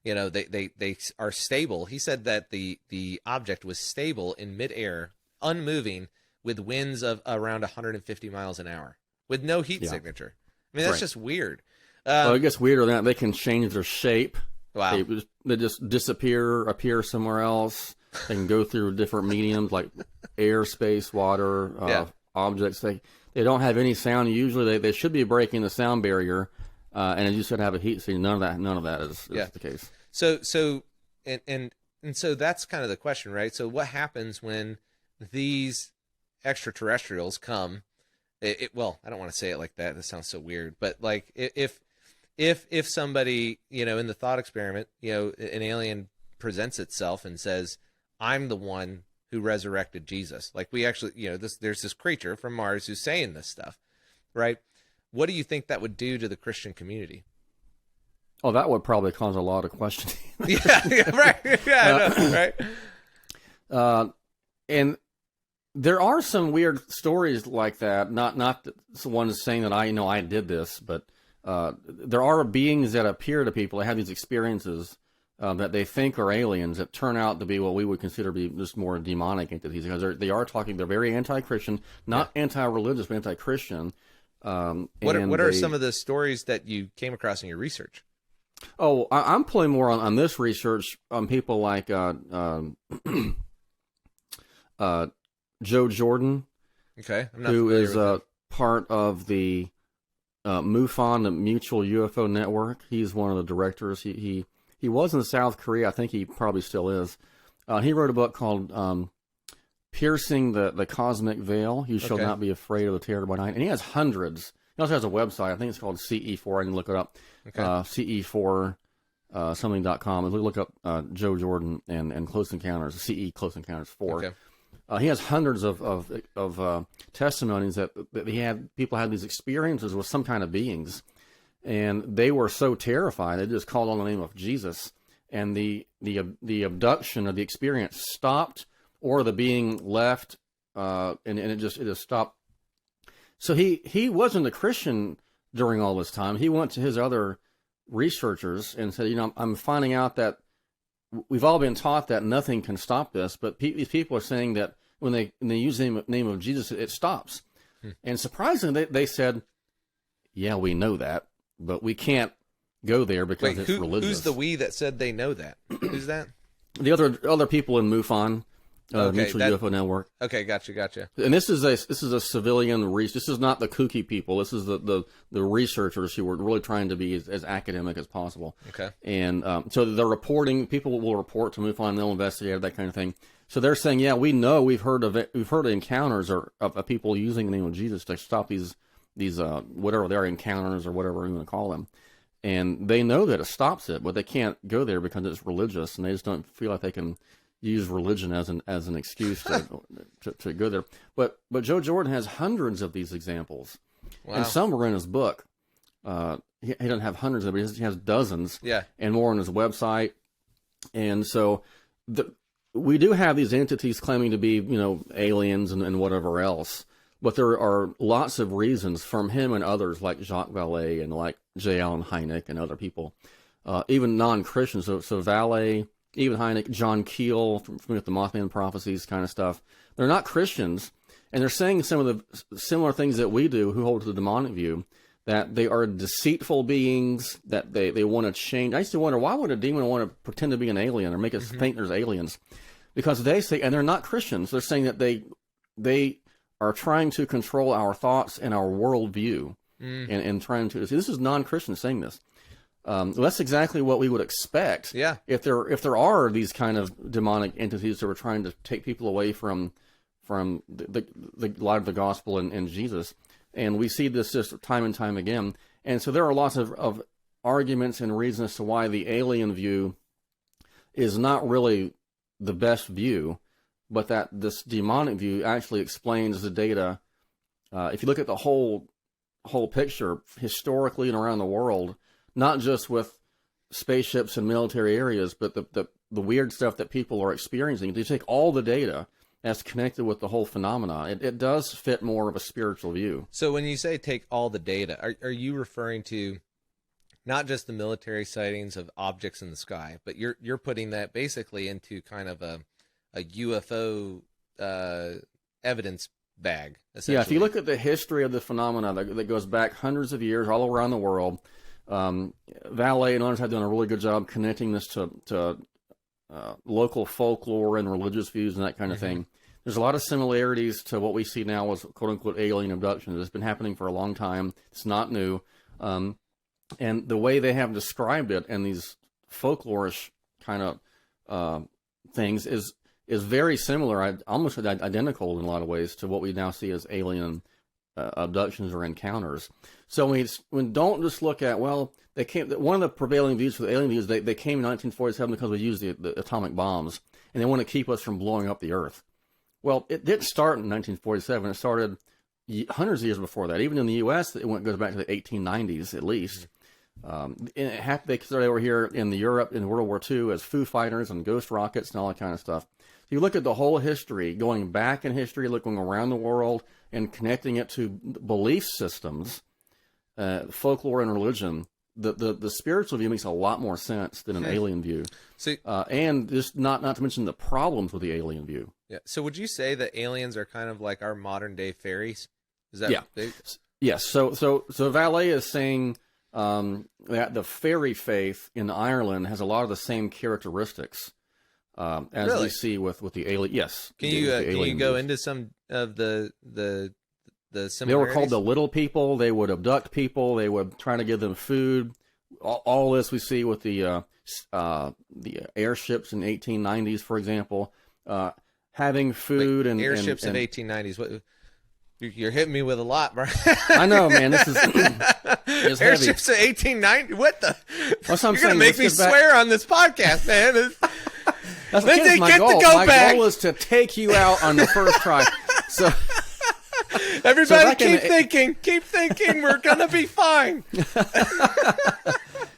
They are stable. He said that the object was stable in midair, unmoving, with winds of around 150 miles an hour, with no heat signature. I mean, that's just weird. Well, it gets weirder than that. They can change their shape. Wow. They just disappear, appear somewhere else. They can go through different mediums like air, space, water, objects. They don't have any sound. Usually they should be breaking the sound barrier, and you should have a heat seeking. None of that is the case. So that's kind of the question, right? So what happens when these extraterrestrials come? Well, I don't want to say it like that. That sounds so weird. But like, if somebody, in the thought experiment, an alien presents itself and says, "I'm the one who resurrected Jesus." Like, we actually, there's this creature from Mars who's saying this stuff, right? What do you think that would do to the Christian community? Oh, that would probably cause a lot of questioning. Right. Yeah, I know, right. And there are some weird stories like that. Not someone saying that I did this, but there are beings that appear to people that have these experiences that they think are aliens that turn out to be what we would consider to be just more demonic entities, because they're very anti-Christian, not anti-religious, but anti-Christian. What are some of the stories that you came across in your research? Oh, I'm pulling more on this research on people like Joe Jordan, okay, I'm not who is with part of the MUFON, the Mutual UFO Network. He's one of the directors. He was in South Korea. I think he probably still is. He wrote a book called Piercing the Cosmic Veil. You shall not be afraid of the terror by night. And he has hundreds. He also has a website. I think it's called CE4. I didn't look it up. CE4 something.com. And look up Joe Jordan and Close Encounters, CE Close Encounters 4. Okay. He has hundreds of testimonies that people had these experiences with some kind of beings, and they were so terrified they just called on the name of Jesus, and the abduction of the experience stopped, or the being left, and it just stopped. So he wasn't a Christian during all this time. He went to his other researchers and said, I'm finding out that we've all been taught that nothing can stop this, but these people are saying that when they use the name of Jesus, it stops. And surprisingly, they said, yeah, we know that, but we can't go there because it's religious. Who's the we that said they know that? Who's that? The other people in MUFON, Mutual UFO Network. Okay, gotcha. And this is a civilian research. This is not the kooky people. This is the researchers who were really trying to be as academic as possible. Okay. And so they're reporting. People will report to MUFON. They'll investigate that kind of thing. So they're saying, yeah, we know we've heard of encounters of people using the name of Jesus to stop these whatever they are, encounters or whatever you want to call them. And they know that it stops it, but they can't go there because it's religious, and they just don't feel like they can use religion as an excuse to go there. But Joe Jordan has hundreds of these examples, and some are in his book. He doesn't have hundreds of them, he has dozens, and more on his website. And so we do have these entities claiming to be, aliens and whatever else. But there are lots of reasons from him and others like Jacques Vallée and like J. Allen Hynek and other people, even non-Christians. So Vallée, even Hynek, John Keel from the Mothman Prophecies kind of stuff. They're not Christians, and they're saying some of the similar things that we do who hold to the demonic view, that they are deceitful beings, that they want to change. I used to wonder, why would a demon want to pretend to be an alien or make us think there's aliens? Because they say, and they're not Christians, they're saying that they are trying to control our thoughts and our worldview, and trying to. This is non-Christian saying this. That's exactly what we would expect. Yeah. If there are these kind of demonic entities that are trying to take people away from the light of the gospel and Jesus, and we see this just time and time again. And so there are lots of arguments and reasons as to why the alien view is not really the best view, but that this demonic view actually explains the data. If you look at the whole picture historically and around the world, not just with spaceships and military areas, but the weird stuff that people are experiencing. If you take all the data that's connected with the whole phenomena, it does fit more of a spiritual view. So when you say take all the data, are you referring to not just the military sightings of objects in the sky, but you're putting that basically into kind of a UFO evidence bag, essentially? Yeah, if you look at the history of the phenomena that goes back hundreds of years all around the world, Vallée and others have done a really good job connecting this to local folklore and religious views and that kind of thing. There's a lot of similarities to what we see now as quote-unquote alien abductions. It's been happening for a long time. It's not new. And the way they have described it and these folklorish kind of things is very similar, almost identical in a lot of ways to what we now see as alien abductions or encounters. So we don't just look at, well, they came. One of the prevailing views for the alien views, they came in 1947 because we used the atomic bombs, and they want to keep us from blowing up the Earth. Well, it didn't start in 1947. It started hundreds of years before that. Even in the U.S., it goes back to the 1890s at least. They started over here in Europe in World War II as Foo Fighters and ghost rockets and all that kind of stuff. You look at the whole history, going back in history, looking around the world, and connecting it to belief systems, folklore and religion. The spiritual view makes a lot more sense than an alien view. So, and just not to mention the problems with the alien view. Yeah. So would you say that aliens are kind of like our modern day fairies? Is that big? Yes. So Vallée is saying that the fairy faith in Ireland has a lot of the same characteristics as we see with the alien. Yes. Can you go into some of the similarities? They were called the little people. They would abduct people. They would try to give them food. All this we see with the airships in the 1890s, for example, having food and airships in 1890s. What? You're hitting me with a lot, bro. I know, man. This is airships in 1890. What the? You're gonna make me swear on this podcast, man. That's my goal. My goal is to take you out on the first try. So. Everybody keep thinking we're going to be fine.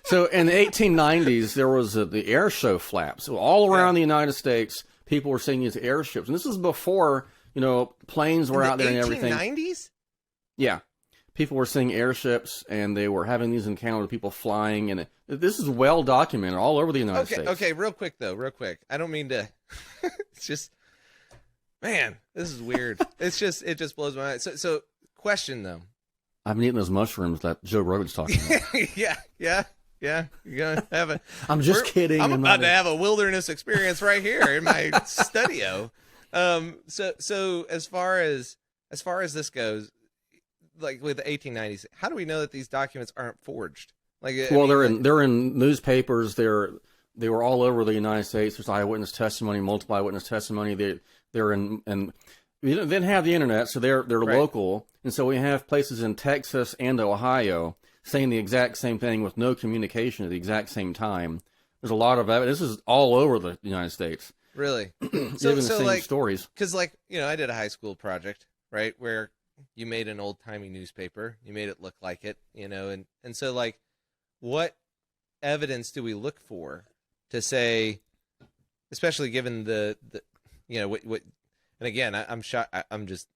So in the 1890s, there was the air show flaps. So all around the United States, people were seeing these airships. And this is before, planes were out there and everything. 1890s? Yeah. People were seeing airships, and they were having these encounters with people flying. And this is well documented all over the United States. Okay, real quick. I don't mean to... It's just... Man, this is weird. It just blows my mind. So question though. I've been eating those mushrooms that Joe Rogan's talking about. yeah. You're gonna have a. I'm just kidding. I'm about to have a wilderness experience right here in my studio. So as far as this goes, like with the 1890s, how do we know that these documents aren't forged? They're in newspapers. They were all over the United States. There's eyewitness testimony, multiple eyewitness testimony. They're in, and we didn't have the internet, so they're Right. local, and so we have places in Texas and Ohio saying the exact same thing with no communication at the exact same time. There's a lot of evidence. This is all over the United States. Really? Even the same like stories. because like I did a high school project, right, where you made an old timey newspaper, you made it look like it, and so like what evidence do we look for to say, especially given the what and again I'm shocked, I'm just,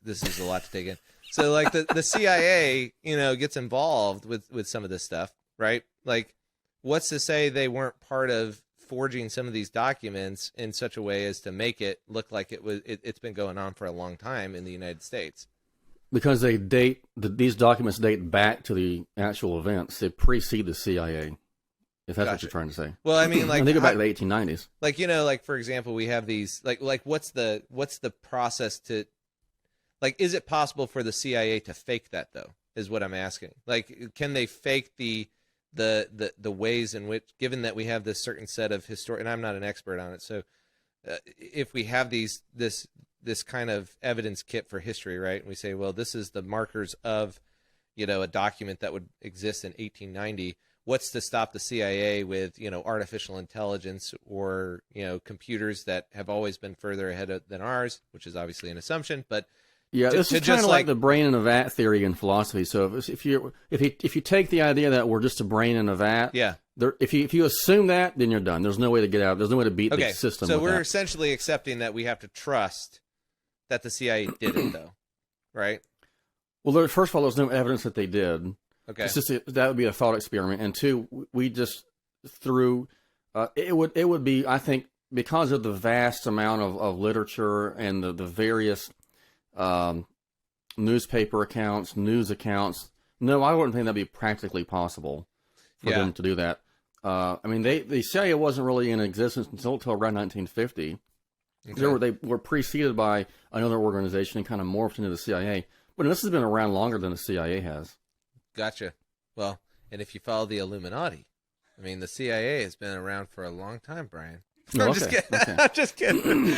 this is a lot to take in. So like the CIA gets involved with some of this stuff, right? Like what's to say they weren't part of forging some of these documents in such a way as to make it look like it's been going on for a long time in the United States? Because these documents date back to the actual events. They precede the CIA, if that's what Gotcha. you're trying to say. Well, I mean, like and they go back to the 1890s. like like for example, we have these like what's the process to, like, is it possible for the CIA to fake that though? Is what I'm asking. Like, can they fake the ways in which, given that we have this certain set of and I'm not an expert on it, so if we have this kind of evidence kit for history, right? And we say, well, this is the markers of, a document that would exist in 1890. What's to stop the CIA with, artificial intelligence or, computers that have always been further ahead than ours, which is obviously an assumption, but yeah, this is kind of like the brain in a vat theory in philosophy. So if you take the idea that we're just a brain in a vat, yeah, if you assume that, then you're done. There's no way to get out. There's no way to beat the system. So with we're that. essentially accepting that we have to trust that the CIA did it, though, right? Well, first of all, there's no evidence that they did. Okay. It's just that would be a thought experiment, and two, we just threw. It would be, I think, because of the vast amount of literature and the various newspaper accounts, news accounts. No, I wouldn't think that'd be practically possible for them to do that. I mean, the CIA wasn't really in existence until around 1950. Okay. They were preceded by another organization and kind of morphed into the CIA. But this has been around longer than the CIA has. Gotcha. Well, and if you follow the Illuminati, I mean, the CIA has been around for a long time, Brian. Oh, I'm just kidding. Okay. I'm just kidding.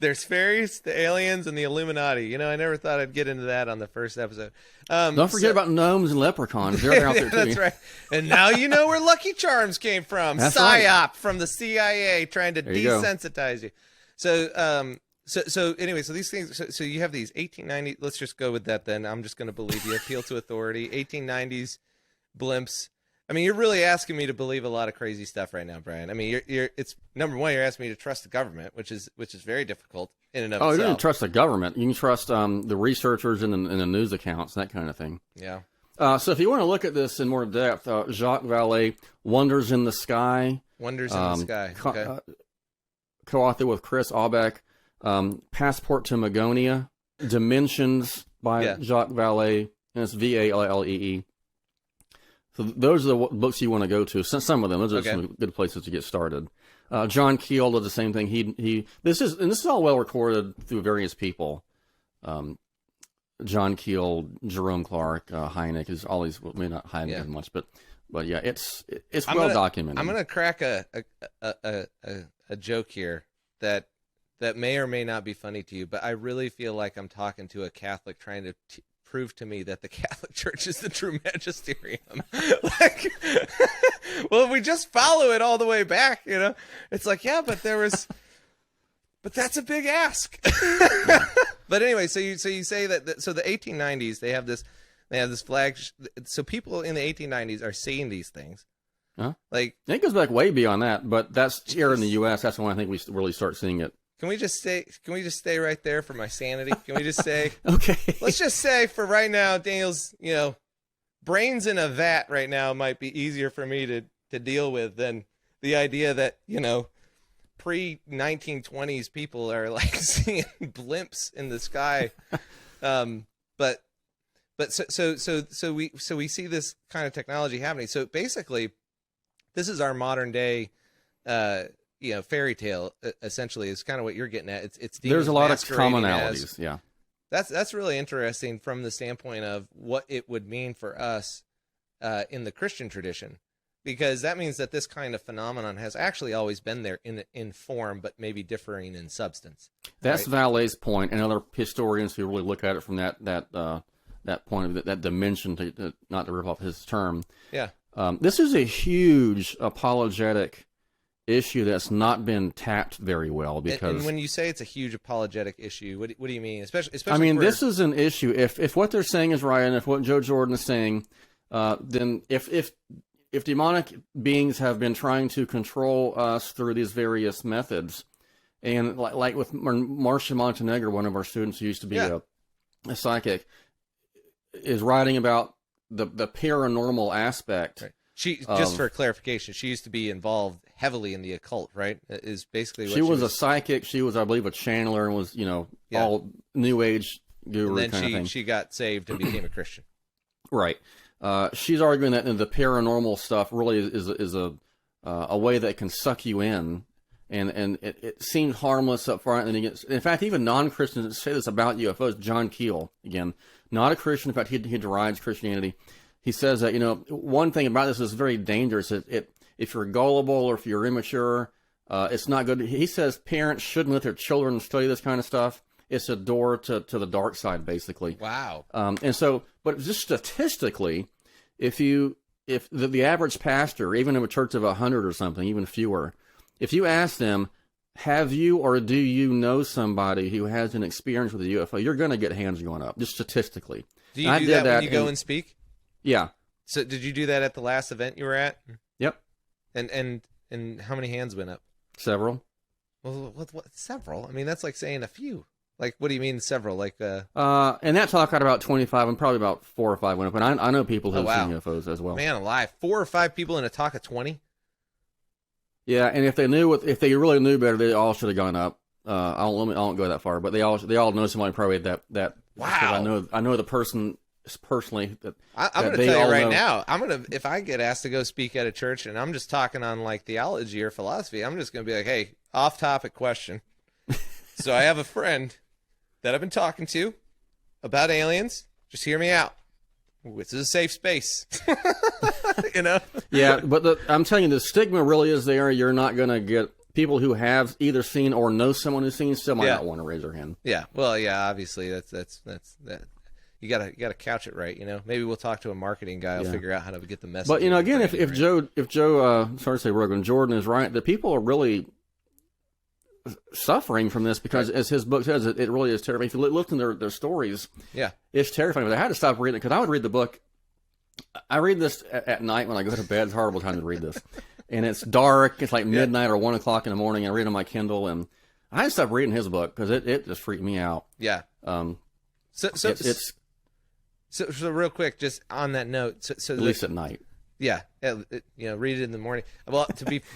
There's fairies, the aliens, and the Illuminati. I never thought I'd get into that on the first episode. Don't forget about gnomes and leprechauns. They're out there too. That's right. And now you know where Lucky Charms came from. That's PSYOP right. From the CIA trying to desensitize you. So, so anyway, so these things. So you have these 1890. Let's just go with that then. I'm just going to believe you. Appeal to authority. 1890s blimps. I mean, you're really asking me to believe a lot of crazy stuff right now, Brian. I mean, it's number one, you're asking me to trust the government, which is very difficult in and of itself. You can trust the government. You can trust the researchers and the news accounts, that kind of thing. Yeah. So if you want to look at this in more depth, Jacques Vallée, Wonders in the Sky. Wonders in the Sky. Okay. Co-author with Chris Aubeck. Passport to Magonia. Dimensions by Jacques Vallée. And it's Vallee. So those are the books you want to go to. Some of them. Those are some good places to get started. John Keel did the same thing. This is all well recorded through various people. John Keel, Jerome Clark, Hynek is all these. Well, maybe not Hynek as much, but yeah, it's well documented. I'm gonna crack a joke here that may or may not be funny to you, but I really feel like I'm talking to a Catholic trying to prove to me that the Catholic Church is the true magisterium. Like, well, if we just follow it all the way back, it's like, yeah, but but that's a big ask. But anyway, so you say that so the 1890s they have this flag. So people in the 1890s are seeing these things. Huh? Like, it goes back way beyond that, but that's here in the U.S. That's when I think we really start seeing it. Can we just stay right there for my sanity? Can we just say, okay? Let's just say for right now, Daniel's, brains in a vat right now might be easier for me to deal with than the idea that, pre-1920s people are like seeing blimps in the sky. But so we see this kind of technology happening. So basically, this is our modern day, fairy tale. Essentially, is kind of what you're getting at. It's there's a lot of commonalities. Yeah, that's really interesting from the standpoint of what it would mean for us in the Christian tradition. because that means that this kind of phenomenon has actually always been there in form, but maybe differing in substance. That's right? Vallée's point, and other historians who really look at it from that point of that dimension, to not to rip off his term. Yeah. This is a huge apologetic issue that's not been tapped very well, because and when you say it's a huge apologetic issue, what do you mean? Especially I mean, this is an issue. If what they're saying is right, and if what Joe Jordan is saying, then if demonic beings have been trying to control us through these various methods, and like with Marcia Montenegro, one of our students who used to be a psychic, is writing about the paranormal aspect. Right. Just for clarification, she used to be involved heavily in the occult, right? Is basically what she was a psychic. She was, I believe, a channeler, and was all New Age guru and then kind of thing. She got saved and became a Christian. Right. She's arguing that the paranormal stuff really is a way that can suck you in, and it seems harmless up front, and then in fact, even non-Christians say this about UFOs. John Keel, again, not a Christian. In fact, he derides Christianity. He says that, one thing about this is very dangerous. If you're gullible or if you're immature, it's not good. He says parents shouldn't let their children study this kind of stuff. It's a door to the dark side, basically. Wow. And so, but just statistically, if the average pastor, even in a church of 100 or something, even fewer, if you ask them, have you or do you know somebody who has an experience with a UFO, you're going to get hands going up, just statistically. Do you do that when you go and speak? Yeah. So did you do that at the last event you were at? Yep. And how many hands went up? Several. Well, what several? I mean, that's like saying a few. Like, what do you mean several? Like, and that talk had about 25, and probably about 4 or 5 went up. And I know people who've seen UFOs as well. Man alive, 4 or 5 people in a talk of 20. Yeah, and if they really knew better, they all should have gone up. I won't go that far, but they all know somebody probably that. Wow. I know the person personally. I'm going to tell you right now. If I get asked to go speak at a church and I'm just talking on like theology or philosophy, I'm just going to be like, hey, off-topic question. So I have a friend that I've been talking to about aliens. Just hear me out. This is a safe space. Yeah, but I'm telling you, the stigma really is there. You're not going to get people who have either seen or know someone who's seen still might not want to raise their hand. Yeah. Well, yeah, obviously that's that. You gotta couch it right, Maybe we'll talk to a marketing guy. I'll figure out how to get the message. But again, if Joe, sorry to say Rogan, Jordan is right, the people are really suffering from this because, as his book says, it really is terrifying. If you look in their stories, it's terrifying. But I had to stop reading it because I would read the book. I read this at night when I go to bed. It's a horrible time to read this, and it's dark. It's like midnight or 1 o'clock in the morning. I read it on my Kindle, and I had to stop reading his book because it just freaked me out. Yeah. So real quick, just on that note, so at least at night. Yeah, read it in the morning. Well,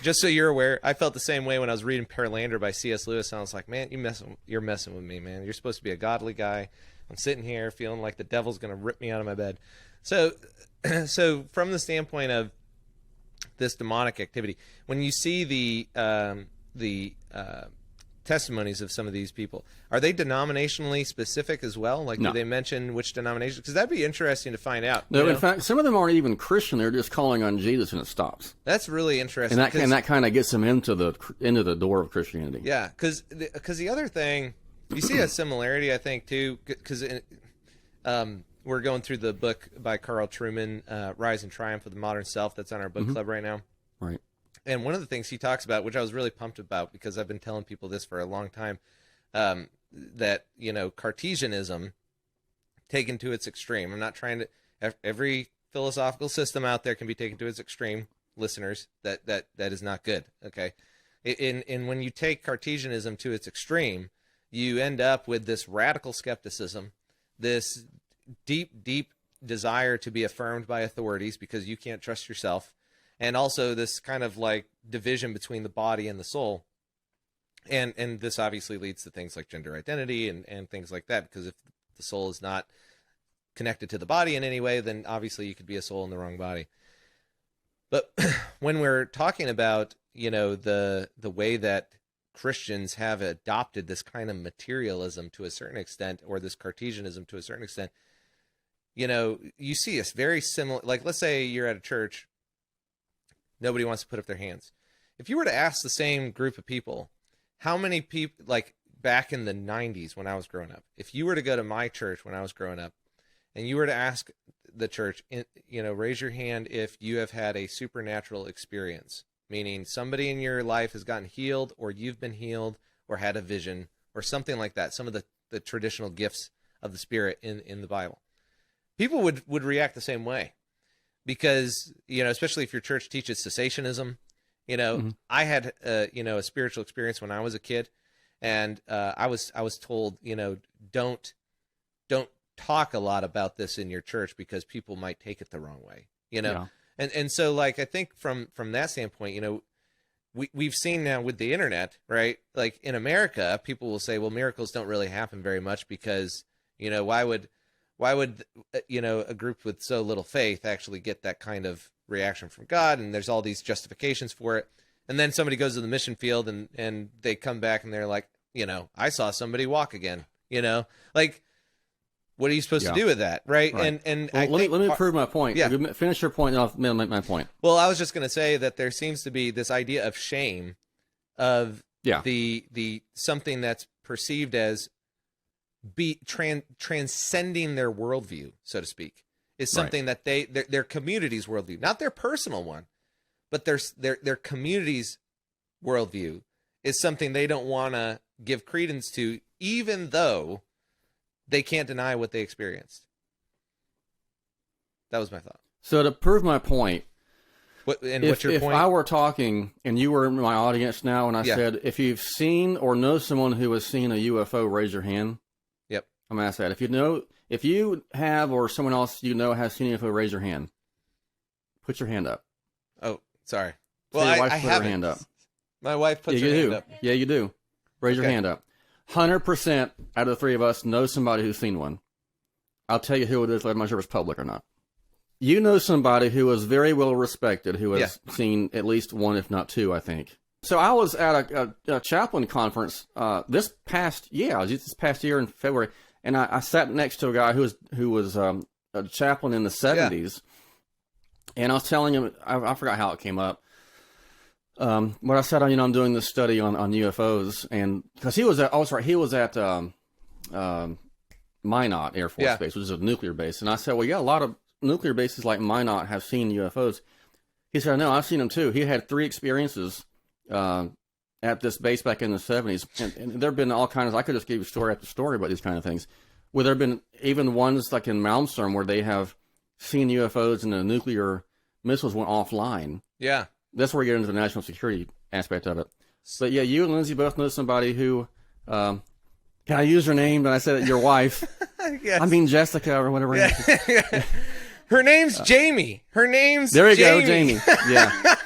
just so you're aware, I felt the same way when I was reading Pearlander by C.S. Lewis. And I was like, man, you're messing with me, man. You're supposed to be a godly guy. I'm sitting here feeling like the devil's going to rip me out of my bed. So from the standpoint of this demonic activity, when you see the testimonies of some of these people, are they denominationally specific as well? Like, do they mention which denomination? Because that'd be interesting to find out. No, in fact, some of them aren't even Christian. They're just calling on Jesus, and it stops. That's really interesting. And that kind of gets them into the door of Christianity. Yeah, because the other thing, you see a similarity, I think, too, because we're going through the book by Carl Trueman, Rise and Triumph of the Modern Self. That's on our book club right now. Right. And one of the things he talks about, which I was really pumped about because I've been telling people this for a long time, that, Cartesianism taken to its extreme. I'm not trying to, every philosophical system out there can be taken to its extreme, listeners, that is not good. Okay. In when you take Cartesianism to its extreme, you end up with this radical skepticism, this deep desire to be affirmed by authorities because you can't trust yourself. And also this kind of like division between the body and the soul. And this obviously leads to things like gender identity and things like that, because if the soul is not connected to the body in any way, then obviously you could be a soul in the wrong body. But when we're talking about, the way that Christians have adopted this kind of materialism to a certain extent, or this Cartesianism to a certain extent, you see a very similar, like, let's say you're at a church Nobody wants to put up their hands. If you were to ask the same group of people, how many people, like back in the 90s when I was growing up, if you were to go to my church when I was growing up, and you were to ask the church, raise your hand if you have had a supernatural experience, meaning somebody in your life has gotten healed, or you've been healed, or had a vision, or something like that, some of the traditional gifts of the Spirit in the Bible. People would react the same way, because, especially if your church teaches cessationism. I had, a spiritual experience when I was a kid, and I was told, don't talk a lot about this in your church because people might take it the wrong way, Yeah. And so, like, I think from that standpoint, we've seen now with the internet, right? Like in America, people will say, well, miracles don't really happen very much because, why would a group with so little faith actually get that kind of reaction from God? And there's all these justifications for it. And then somebody goes to the mission field and they come back and they're like, I saw somebody walk again, like, what are you supposed to do with that? Right. And well, let me prove my point. Yeah. Finish your point and I'll make my point. Well, I was just going to say that there seems to be this idea of shame of the something that's perceived as transcending their worldview, so to speak, is something that their community's worldview, not their personal one, but their community's worldview is something they don't want to give credence to, even though they can't deny what they experienced. That was my thought. So to prove my point, what's your point? If I were talking and you were in my audience now, and I said, if you've seen or know someone who has seen a UFO, raise your hand. Yep. I'm going to ask that. If you have, or someone else has seen a UFO, raise your hand. Put your hand up. Oh, sorry. Well, I put haven't. Her hand up. My wife puts her hand up. Yeah, you do. Raise your hand up. 100% out of the three of us know somebody who's seen one. I'll tell you who it is. I'm not sure if it's public or not. You know somebody who is very well respected who has seen at least one, if not two, I think. So I was at a chaplain conference this past year in February, and I sat next to a guy who was a chaplain in the 70s, and I was telling him, I forgot how it came up. But I said, I'm doing this study on UFOs, and because he was at Minot Air Force Base, which is a nuclear base, and I said, well, a lot of nuclear bases like Minot have seen UFOs. He said, no, I've seen them too. He had 3 experiences at this base back in the 70s, and there have been all kinds. I could just give you story after story about these kind of things. Where there have been even ones like in Malmstrom where they have seen UFOs and the nuclear missiles went offline. Yeah. That's where we get into the national security aspect of it. But yeah, you and Lindsay both know somebody who, can I use her name? And I said your wife. Yes. I mean Jessica or whatever. Yeah. Her name's Jamie. There you go, Jamie. Yeah.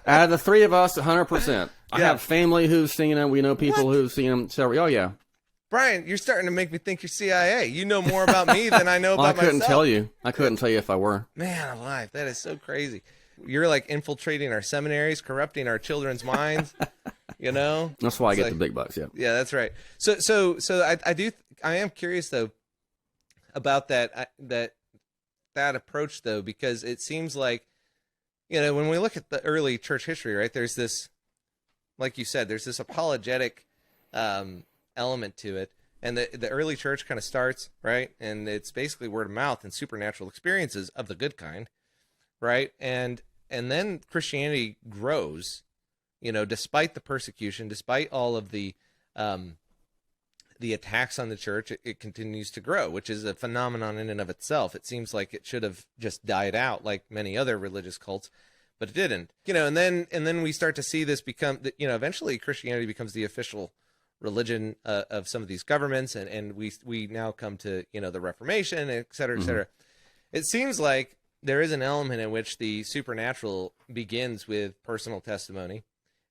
Out of the 3 of us, 100%. I have family who's seen them. We know people who've seen them. Oh yeah. Brian, you're starting to make me think you're CIA. You know more about me than I know about myself. I couldn't tell you. I couldn't tell you if I were. Man alive, that is so crazy. You're like infiltrating our seminaries, corrupting our children's minds. That's why I get the big bucks. Yeah. Yeah, that's right. So I am curious though about that approach though, because it seems like, when we look at the early church history, right, there's this, like you said, there's this apologetic element to it. And the early church kind of starts, right? And it's basically word of mouth and supernatural experiences of the good kind, right? And then Christianity grows, despite the persecution, despite all of the attacks on the church, it continues to grow, which is a phenomenon in and of itself. It seems like it should have just died out like many other religious cults, but it didn't. And then we start to see this become, eventually Christianity becomes the official religion of some of these governments, and we now come to, the Reformation, et cetera, et cetera. It seems like there is an element in which the supernatural begins with personal testimony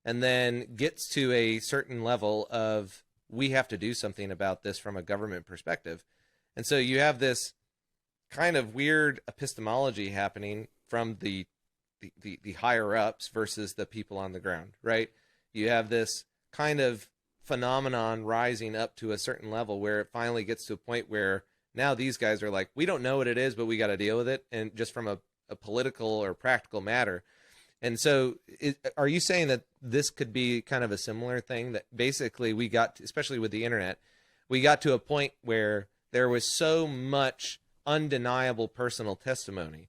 and then gets to a certain level of, we have to do something about this from a government perspective. And so you have this kind of weird epistemology happening from the higher ups versus the people on the ground, right? You have this kind of phenomenon rising up to a certain level where it finally gets to a point where now these guys are like, we don't know what it is, but we got to deal with it. And just from a political or practical matter, And so are you saying that this could be kind of a similar thing, that basically we got, especially with the internet, we got to a point where there was so much undeniable personal testimony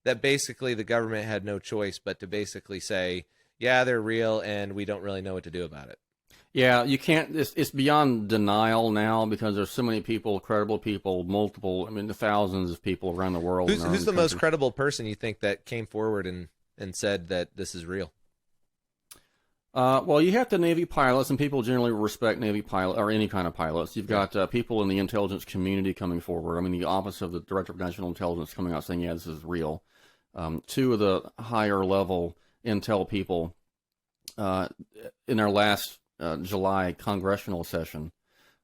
that basically the government had no choice but to basically say, yeah, they're real and we don't really know what to do about it? Yeah, you can't, it's beyond denial now because there's so many people, credible people, multiple, I mean, the thousands of people around the world. Who's the most credible person you think that came forward and said that this is real? Well, you have the Navy pilots, and people generally respect Navy pilot or any kind of pilots. You've got people in the intelligence community coming forward. I mean, the Office of the Director of National Intelligence coming out saying, yeah, this is real. Two of the higher level intel people in their last July congressional session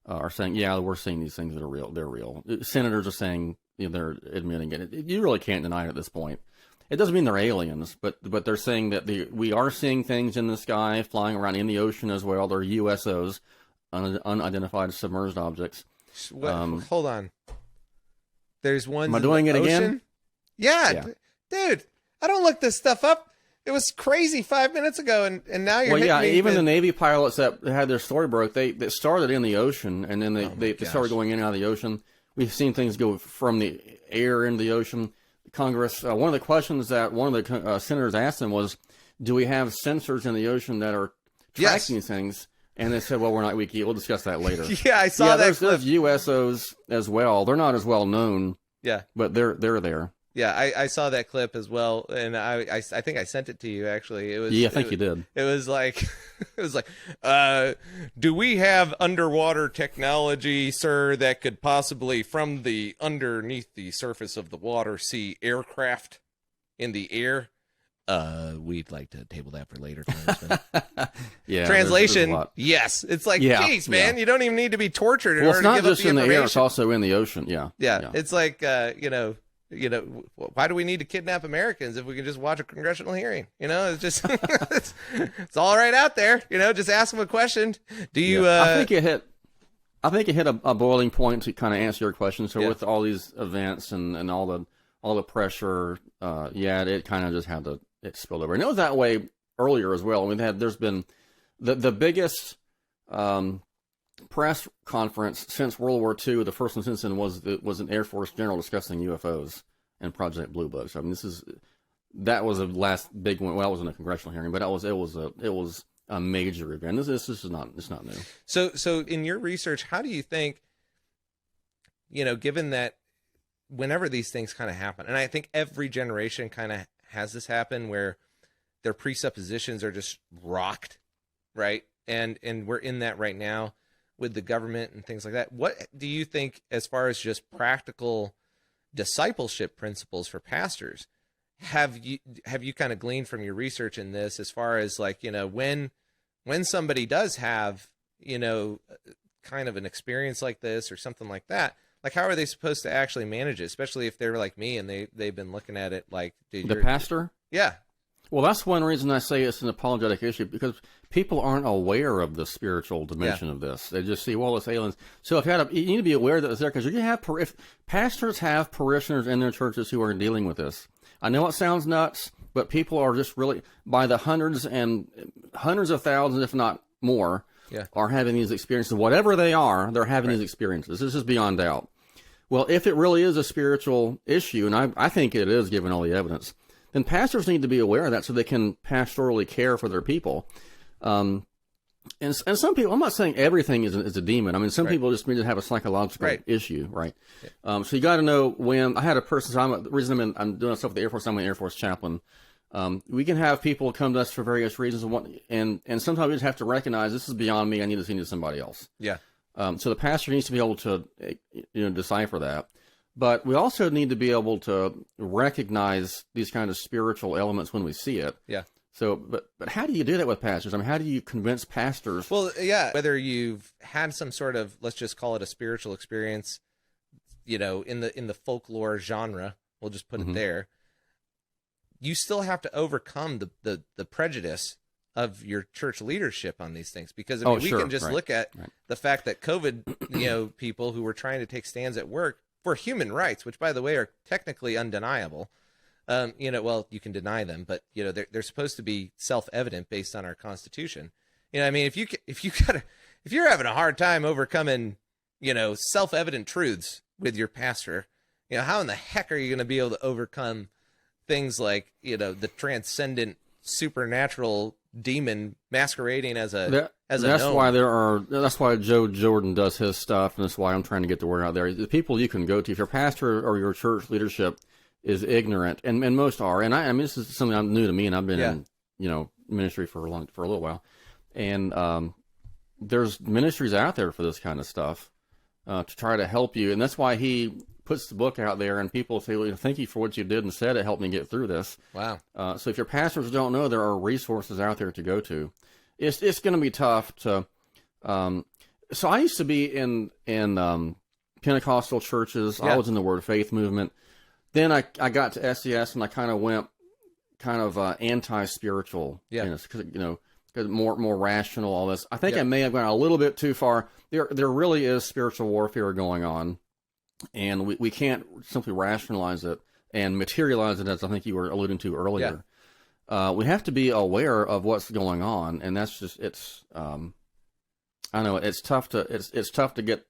are saying, yeah, we're seeing these things that are real. They're real. Senators are saying, you know, they're admitting it. You really can't deny it at this point. It doesn't mean they're aliens, but they're saying that we are seeing things in the sky, flying around in the ocean as well. They're USOs, unidentified submerged objects. Hold on. There's one. Am I doing it again? Yeah, dude. I don't look this stuff up. It was crazy 5 minutes ago, and now you're. Well, yeah. Me Even the Navy pilots that had their story broke, they started in the ocean, and then they started going in and out of the ocean. We've seen things go from the air into the ocean. Congress, one of the questions that one of the senators asked them was, do we have sensors in the ocean that are tracking things? And they said, well, we'll discuss that later. Yeah, I saw that there's USOs as well. They're not as well known. Yeah. But they're there. Yeah, I saw that clip as well, and I think I sent it to you, actually. I think you did. It was like, do we have underwater technology, sir, that could possibly, from the underneath the surface of the water, see aircraft in the air? We'd like to table that for later, Congressman. Yeah. Translation, yes. It's like, geez, man, you don't even need to be tortured in order to give up the information. It's not just in the air, it's also in the ocean, yeah. It's like, why do we need to kidnap Americans if we can just watch a congressional hearing? It's just, it's all right out there. Just ask them a question. Do you? I think it hit a boiling point to kind of answer your question. So with all these events and all the pressure, it kind of just it spilled over, and it was that way earlier as well. There's been the biggest press conference since World War II. The first one since then was an Air Force general discussing UFOs and Project Blue Book. So, I mean, that was the last big one. Well, it wasn't a congressional hearing, but it was a major event. This is not new. So in your research, how do you think, given that whenever these things kind of happen, and I think every generation kind of has this happen where their presuppositions are just rocked, right? And we're in that right now with the government and things like that. What do you think, as far as just practical discipleship principles for pastors, have you kind of gleaned from your research in this, as far as like, when somebody does have, kind of an experience like this or something like that, like how are they supposed to actually manage it, especially if they're like me and they've been looking at it like, dude, the pastor? Yeah. Well, that's one reason I say it's an apologetic issue, because people aren't aware of the spiritual dimension of this. They just see, well, it's aliens. So you need to be aware that it's there, because if pastors have parishioners in their churches who are dealing with this. I know it sounds nuts, but people are just really, by the hundreds of thousands, if not more, are having these experiences. Whatever they are, they're having these experiences. This is beyond doubt. Well, if it really is a spiritual issue, and I think it is, given all the evidence, then pastors need to be aware of that so they can pastorally care for their people. And some people, I'm not saying everything is a demon. I mean, some people just need to have a psychological issue, right? Yeah. So you got to know when. I had a person. The reason I'm doing stuff with the Air Force, I'm an Air Force chaplain. We can have people come to us for various reasons, and sometimes we just have to recognize this is beyond me. I need to send you to somebody else. Yeah. So the pastor needs to be able to, decipher that. But we also need to be able to recognize these kind of spiritual elements when we see it. Yeah. So, but how do you do that with pastors? I mean, how do you convince pastors? Well, yeah, whether you've had some sort of, let's just call it a spiritual experience, in the folklore genre, we'll just put it there. You still have to overcome the prejudice of your church leadership on these things, because we can just look at the fact that COVID, people who were trying to take stands at work for human rights, which, by the way, are technically undeniable, Well, you can deny them, but they're supposed to be self-evident based on our Constitution. I mean, if you're having a hard time overcoming, self-evident truths with your pastor, how in the heck are you going to be able to overcome things like, the transcendent supernatural demon masquerading as a gnome? That's why Joe Jordan does his stuff, and that's why I'm trying to get the word out there. The people you can go to, if your pastor or your church leadership is ignorant, and most are, and I mean, this is something new to me, and I've been in ministry for a little while, and there's ministries out there for this kind of stuff to try to help you, and that's why he puts the book out there, and people say, well, thank you for what you did and said. It helped me get through this. Wow. So if your pastors don't know, there are resources out there to go to. It's going to be tough to. So I used to be in Pentecostal churches. I was in the Word of Faith movement. Then I got to SES, and I kind of went anti-spiritual. Yeah. Because more rational, all this. I think I may have gone a little bit too far. There really is spiritual warfare going on, and we can't simply rationalize it and materialize it, as I think you were alluding to earlier. Yeah. We have to be aware of what's going on, and that's just I know it's tough to get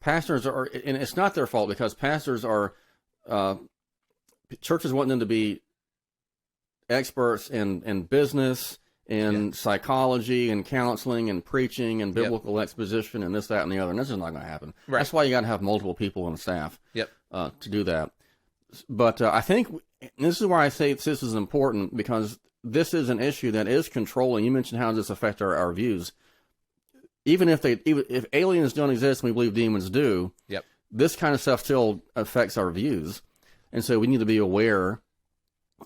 pastors and it's not their fault, because pastors are churches want them to be experts in business, in psychology and counseling and preaching and biblical exposition and this, that, and the other. And this is not going to happen. Right. That's why you got to have multiple people on the staff to do that. But I think this is why I say this is important, because this is an issue that is controlling. You mentioned how does this affect our views. Even if aliens don't exist and we believe demons do, this kind of stuff still affects our views. And so we need to be aware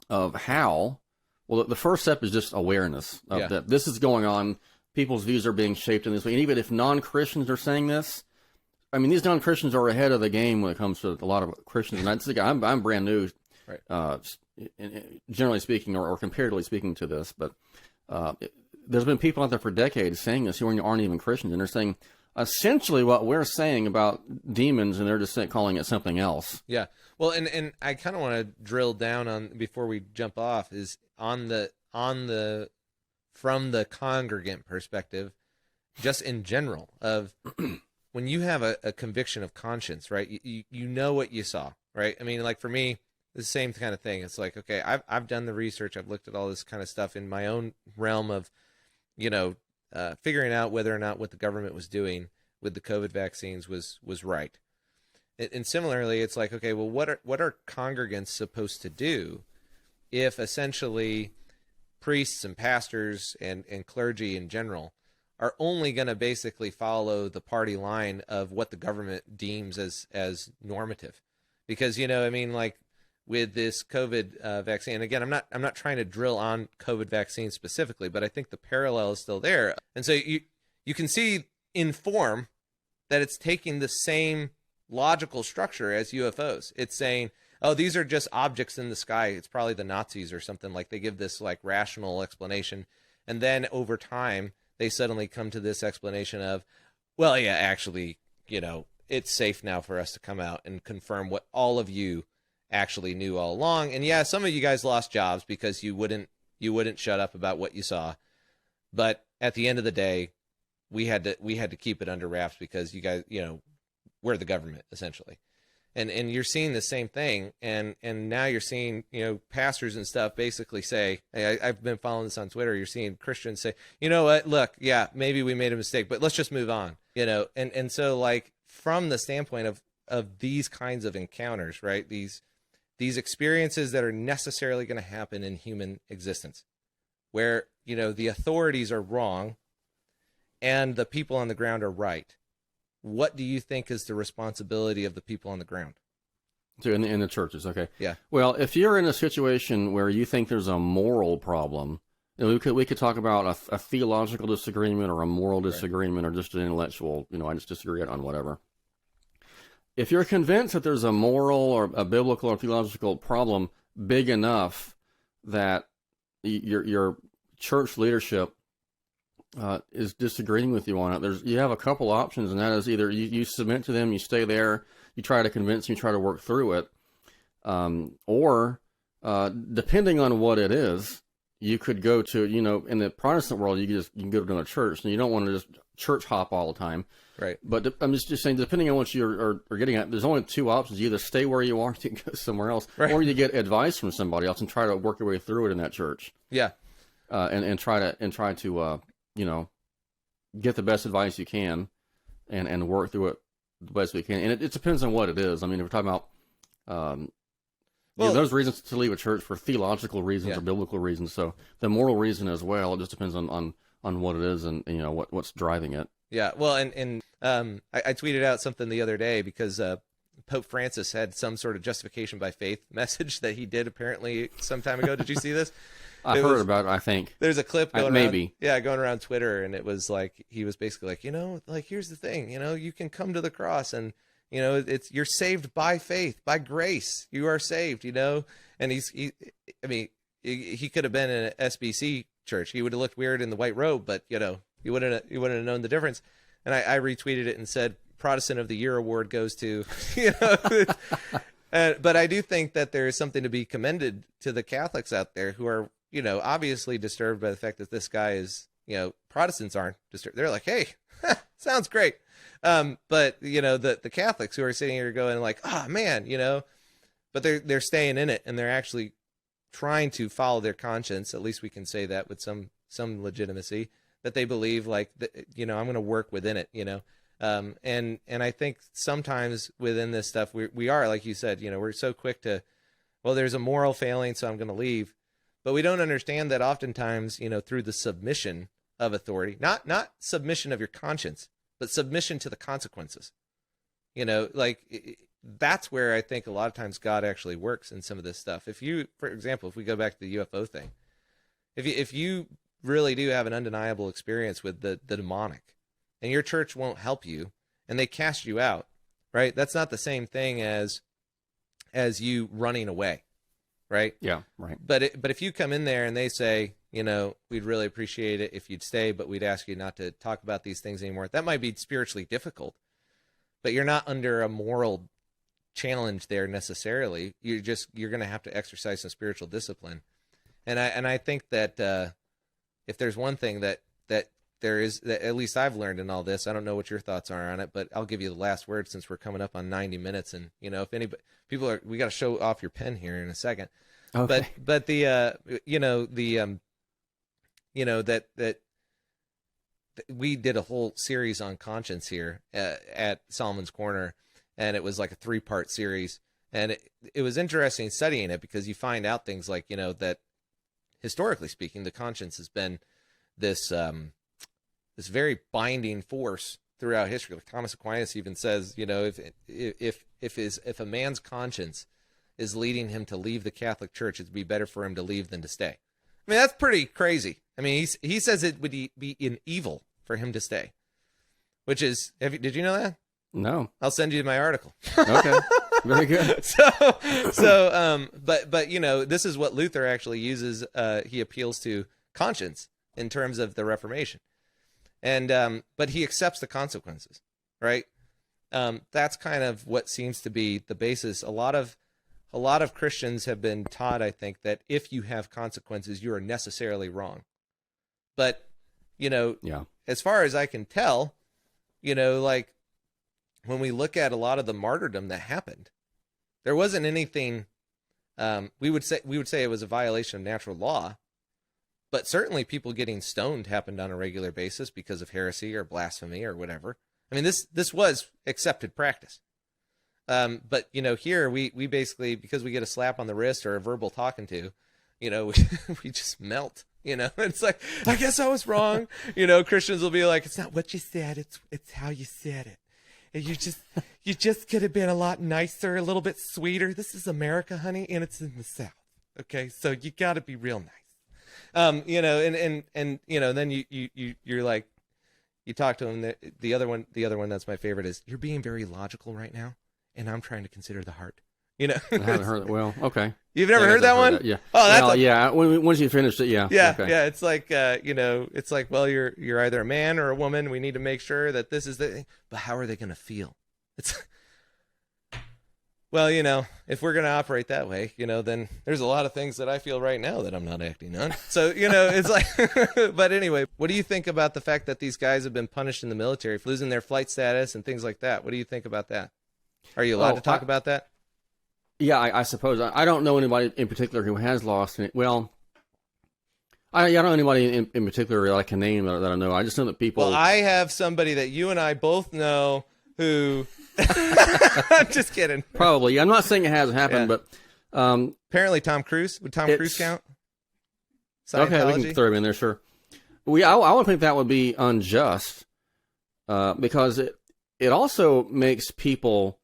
of how. Well, the first step is just awareness of that this is going on. People's views are being shaped in this way. And even if non-Christians are saying this, I mean, these non-Christians are ahead of the game when it comes to a lot of Christians. And I'm brand new, generally speaking, or comparatively speaking to this. But there's been people out there for decades saying this who aren't even Christians. And they're saying essentially what we're saying about demons, and they're just calling it something else. Yeah. Well, and I kind of want to drill down on, before we jump off, is on the from the congregant perspective, just in general, of when you have a conviction of conscience, right? You know what you saw, right? I mean, like for me, the same kind of thing. It's like, okay, I've done the research, I've looked at all this kind of stuff in my own realm of, figuring out whether or not what the government was doing with the COVID vaccines was right. And similarly, it's like, okay, well, what are congregants supposed to do if essentially priests and pastors and clergy in general are only going to basically follow the party line of what the government deems as normative? Because, like with this COVID vaccine, and again, I'm not trying to drill on COVID vaccine specifically, but I think the parallel is still there. And so you can see in form that it's taking the same logical structure as UFOs. It's saying, oh, these are just objects in the sky. It's probably the Nazis or something. Like, they give this like rational explanation. And then over time, they suddenly come to this explanation of, well, yeah, actually, it's safe now for us to come out and confirm what all of you actually knew all along. And yeah, some of you guys lost jobs because you wouldn't shut up about what you saw. But at the end of the day, we had to keep it under wraps because you guys, we're the government, essentially. And you're seeing the same thing, and now you're seeing, pastors and stuff basically say, hey, I've been following this on Twitter, you're seeing Christians say, you know what, look, yeah, maybe we made a mistake, but let's just move on, and so, like, from the standpoint of these kinds of encounters, right, these experiences that are necessarily going to happen in human existence, where, the authorities are wrong and the people on the ground are right. What do you think is the responsibility of the people on the ground? So in the churches, okay. Yeah. Well, if you're in a situation where you think there's a moral problem, we could talk about a theological disagreement or a moral disagreement, or just an intellectual, I just disagree on whatever. If you're convinced that there's a moral or a biblical or theological problem big enough that your church leadership is disagreeing with you on it, you have a couple options, and that is either you submit to them, you stay there, you try to convince them, you try to work through it, or depending on what it is, you could go to, in the Protestant world, you can go to a church, and you don't want to just church hop all the time. Right. But I'm just saying, depending on what you're getting at, there's only two options. You either stay where you are, you can go somewhere else, right. or you get advice from somebody else and try to work your way through it in that church. Yeah. And try to get the best advice you can, and work through it the best we can. And it depends on what it is. I mean, if we're talking about those reasons to leave a church for theological reasons or biblical reasons. So the moral reason as well. It just depends on what it is and what's driving it. Yeah. Well, and I tweeted out something the other day because Pope Francis had some sort of justification by faith message that he did apparently some time ago. Did you see this? I heard about it, I think. There's a clip going maybe. going around Twitter, and it was like, he was basically like, here's the thing, you can come to the cross and, you're saved by faith, by grace. You are saved, and he could have been in an SBC church. He would have looked weird in the white robe, but, you wouldn't have known the difference. And I retweeted it and said, Protestant of the Year award goes to, but I do think that there is something to be commended to the Catholics out there who are, obviously disturbed by the fact that this guy is, Protestants aren't disturbed. They're like, hey, sounds great. But the Catholics who are sitting here going like, oh man, but they're staying in it, and they're actually trying to follow their conscience. At least we can say that with some legitimacy, that they believe like, I'm going to work within it, and I think sometimes within this stuff, we are, like you said, we're so quick to, well, there's a moral failing, so I'm going to leave. But we don't understand that oftentimes, through the submission of authority, not submission of your conscience, but submission to the consequences, that's where I think a lot of times God actually works in some of this stuff. For example, if we go back to the UFO thing, if you really do have an undeniable experience with the demonic, and your church won't help you, and they cast you out, right? That's not the same thing as you running away. Right. Yeah. Right. But if you come in there and they say, we'd really appreciate it if you'd stay, but we'd ask you not to talk about these things anymore. That might be spiritually difficult, but you're not under a moral challenge there necessarily. You're going to have to exercise some spiritual discipline. And I think that if there's one thing that there is, that at least I've learned in all this, I don't know what your thoughts are on it, but I'll give you the last word since we're coming up on 90 minutes. And, if anybody, we got to show off your pen here in a second. Okay. But that we did a whole series on conscience here at Solomon's Corner, and it was like a 3-part series. And it was interesting studying it because you find out things like, that historically speaking, the conscience has been this very binding force throughout history. Like Thomas Aquinas even says, if a man's conscience is leading him to leave the Catholic Church, it'd be better for him to leave than to stay. I mean, that's pretty crazy. I mean, he says it would be an evil for him to stay, which is, did you know that? No. I'll send you my article. Okay. Very good. But this is what Luther actually uses. He appeals to conscience in terms of the Reformation. And but he accepts the consequences, right? That's kind of what seems to be the basis. A lot of Christians have been taught, I think, that if you have consequences, you are necessarily wrong. But as far as I can tell, like when we look at a lot of the martyrdom that happened, there wasn't anything. We would say it was a violation of natural law. But certainly people getting stoned happened on a regular basis because of heresy or blasphemy or whatever. I mean, this was accepted practice. But, here we basically, because we get a slap on the wrist or a verbal talking to, we just melt, It's like, I guess I was wrong. Christians will be like, it's not what you said, it's how you said it. And you just could have been a lot nicer, a little bit sweeter. This is America, honey, and it's in the South. Okay, so you got to be real nice. And then you're like, you talk to him. The other one that's my favorite is, you're being very logical right now, and I'm trying to consider the heart. I haven't heard that. Well, okay. You've never heard that one? Yeah. Oh, that's yeah. Once you finished it, yeah. Yeah, okay. yeah. It's like, it's like, well, you're either a man or a woman. We need to make sure that this is the. But how are they going to feel? It's Well, if we're going to operate that way, then there's a lot of things that I feel right now that I'm not acting on. So, it's like, but anyway, what do you think about the fact that these guys have been punished in the military for losing their flight status and things like that? What do you think about that? Are you allowed to talk about that? Yeah, I suppose. I don't know anybody in particular who has lost it. Well, I don't know anybody in particular that I can name that I know. I just know that people... Well, I have somebody that you and I both know who... I'm just kidding. Probably. I'm not saying it hasn't happened, but... apparently Tom Cruise. Would Tom Cruise count? Okay, we can throw him in there, sure. I would think that would be unjust, because it also makes people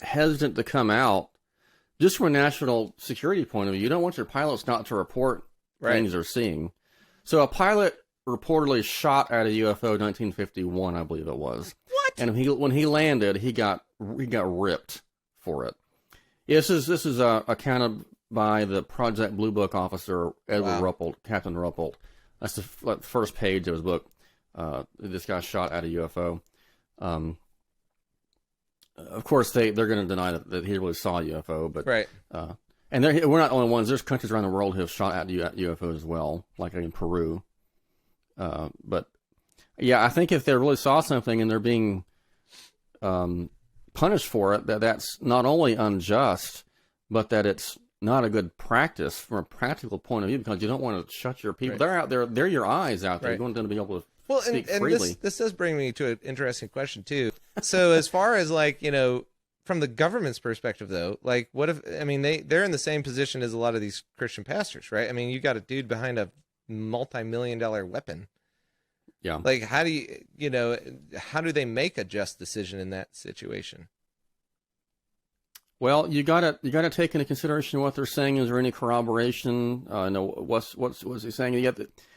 hesitant to come out, just from a national security point of view. You don't want your pilots not to report things they're seeing. So a pilot reportedly shot at a UFO in 1951, I believe it was. What? And when he landed, he got ripped for it. This is accounted by the Project Blue Book officer Edward Ruppelt, Captain Ruppelt. That's the first page of his book. This guy shot at a UFO. Of course, they're going to deny that he really saw a UFO, but and we're not the only ones. There's countries around the world who have shot at UFOs as well, like in Peru. But yeah, I think if they really saw something and they're being punished for it, that's not only unjust, but that it's not a good practice from a practical point of view, because you don't want to shut your people. They're out there. They're your eyes out there. You want them to be able to speak freely. And this does bring me to an interesting question too. So as far as from the government's perspective though, like what if, they're in the same position as a lot of these Christian pastors, right? I mean, you got a dude behind a multi-million-dollar weapon. Yeah. Like how do they make a just decision in that situation? Well, you gotta take into consideration what they're saying. Is there any corroboration? What's he saying?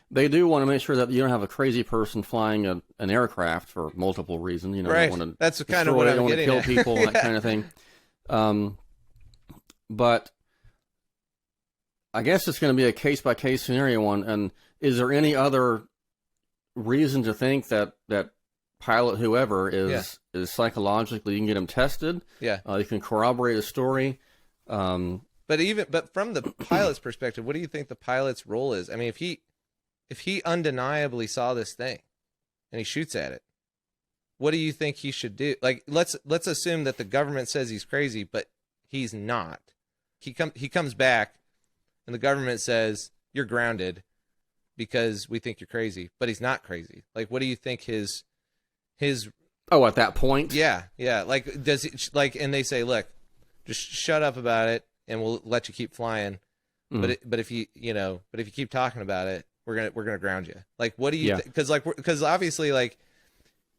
They do want to make sure that you don't have a crazy person flying an aircraft for multiple reasons. Right. Don't want to That's kind of what I'm getting at. Kill people, that kind of thing. But I guess it's going to be a case-by-case scenario. And is there any other reason to think that pilot, whoever, is psychologically, you can get him tested? Yeah. You can corroborate a story. But from the pilot's perspective, what do you think the pilot's role is? I mean, if he undeniably saw this thing and he shoots at it, what do you think he should do? Like, let's assume that the government says he's crazy, but he's not. He comes back and the government says you're grounded because we think you're crazy, but he's not crazy. Like, what do you think his at that point? Yeah. Like, does he, and they say, look, just shut up about it and we'll let you keep flying. Mm. But if you keep talking about it, we're gonna ground you. Like, what do you? Because obviously, like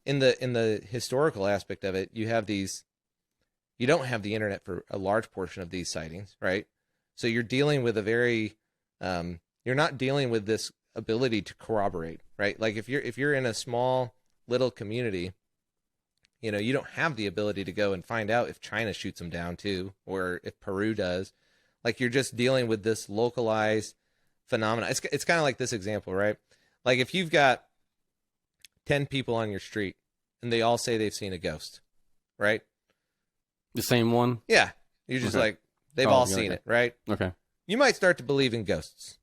in the historical aspect of it, you don't have the internet for a large portion of these sightings, right? So you're dealing with a very, you're not dealing with this ability to corroborate, right? Like if you're in a small little community, you don't have the ability to go and find out if China shoots them down too, or if Peru does. Like, you're just dealing with this localized phenomena. It's kind of like this example, right? Like, if you've got 10 people on your street and they all say they've seen a ghost, right? The same one? Yeah. You're just like, they've all seen it, right? Okay. You might start to believe in ghosts,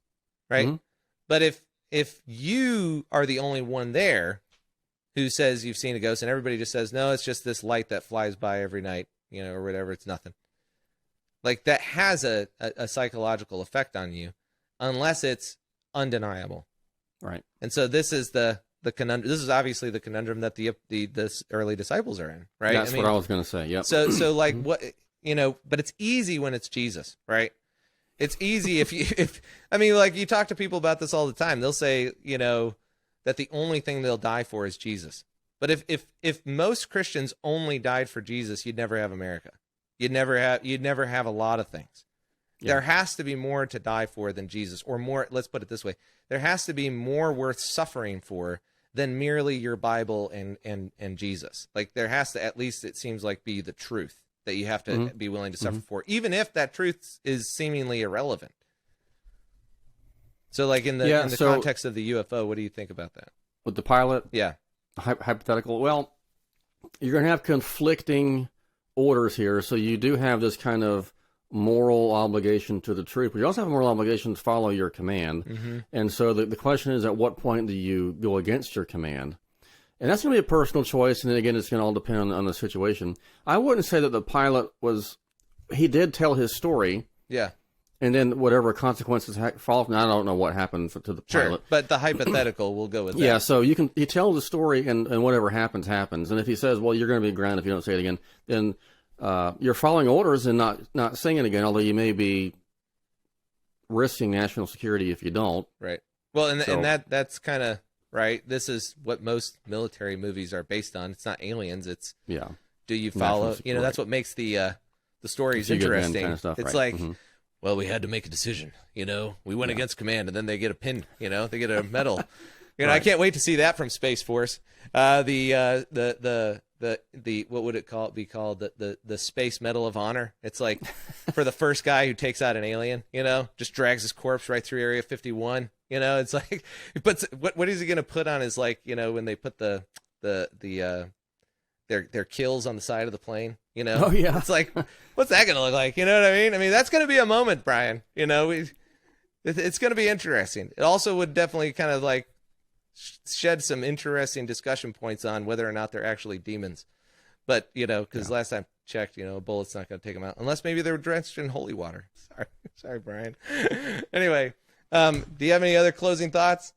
right? Mm-hmm. But if you are the only one there who says you've seen a ghost and everybody just says, no, it's just this light that flies by every night, or whatever, it's nothing. Like, that has a psychological effect on you unless it's undeniable. Right. And so this is the conundrum. This is obviously the conundrum that the early disciples are in, right? That's what I was going to say. Yep. So like what, but it's easy when it's Jesus, right? It's easy if you talk to people about this all the time. They'll say, that the only thing they'll die for is Jesus. But if most Christians only died for Jesus, you'd never have America. You'd never have a lot of things. Yeah. There has to be more to die for than Jesus, or more. Let's put it this way: there has to be more worth suffering for than merely your Bible and Jesus. Like, there has to, at least it seems like, be the truth that you have to be willing to suffer for, even if that truth is seemingly irrelevant. So, like in the context of the UFO, what do you think about that? With the pilot? Yeah. Hypothetical. Well, you're going to have conflicting orders here, so you do have this kind of moral obligation to the truth, but you also have a moral obligation to follow your command. Mm-hmm. And so the question is, at what point do you go against your command? And that's going to be a personal choice, and then again, it's going to all depend on the situation. I wouldn't say that the pilot he did tell his story. Yeah. And then whatever consequences fall from, I don't know what happened to the pilot. Sure, but the hypothetical, we'll go with that. Yeah, so you tell the story, and whatever happens, happens. And if he says, well, you're going to be grounded if you don't say it again, then you're following orders and not saying it again, although you may be risking national security if you don't. Right. Well, and that's kind of right. This is what most military movies are based on. It's not aliens. It's do you follow? You know, that's what makes the stories interesting. Kind of stuff, it's right. like, well, we had to make a decision. You know, we went against command, and then they get a pin. You know, they get a medal. You know, I can't wait to see that from Space Force. The what would it be called? The Space Medal of Honor. It's like for the first guy who takes out an alien, you know, just drags his corpse right through Area 51. You know, it's like, but what is he going to put on his, like, you know, when they put their kills on the side of the plane, you know? Oh yeah. It's like, what's that going to look like? You know what I mean? I mean, that's going to be a moment, Brian. You know, it's going to be interesting. It also would definitely kind of like shed some interesting discussion points on whether or not they're actually demons. But, you know, because last time I checked, you know, a bullet's not going to take them out unless maybe they're drenched in holy water. Sorry, Brian. Anyway, do you have any other closing thoughts?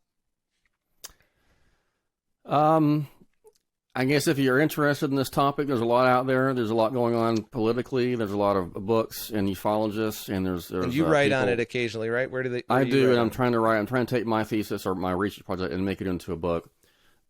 I guess if you're interested in this topic, there's a lot out there. There's a lot going on politically. There's a lot of books and ufologists, and there's and you write people on it occasionally, right? I do, and I'm trying to take my thesis or my research project and make it into a book.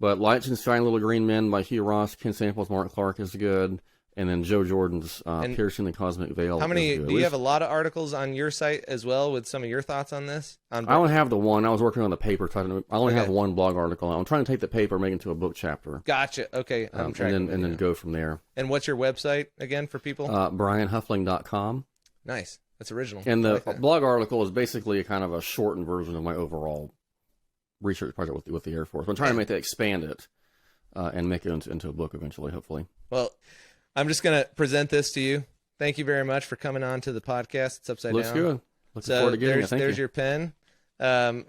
But Lights and Shiny Little Green Men by Hugh Ross, Ken Samples, Mark Clark is good. And then Joe Jordan's Piercing the Cosmic Veil. How many? Do you have a lot of articles on your site as well with some of your thoughts on this? I only have the one. I was working on the paper. I only have one blog article. I'm trying to take the paper, make it into a book chapter. Gotcha. Okay. And then go from there. And what's your website again for people? BrianHuffling.com. Nice. That's original. And the blog article is basically a kind of a shortened version of my overall research project with the Air Force. I'm trying to make that, expand it, and make it into a book eventually, hopefully. Well, I'm just going to present this to you. Thank you very much for coming on to the podcast. It's upside down. Looks good. Looking forward to getting it. Thank you. There's your pen.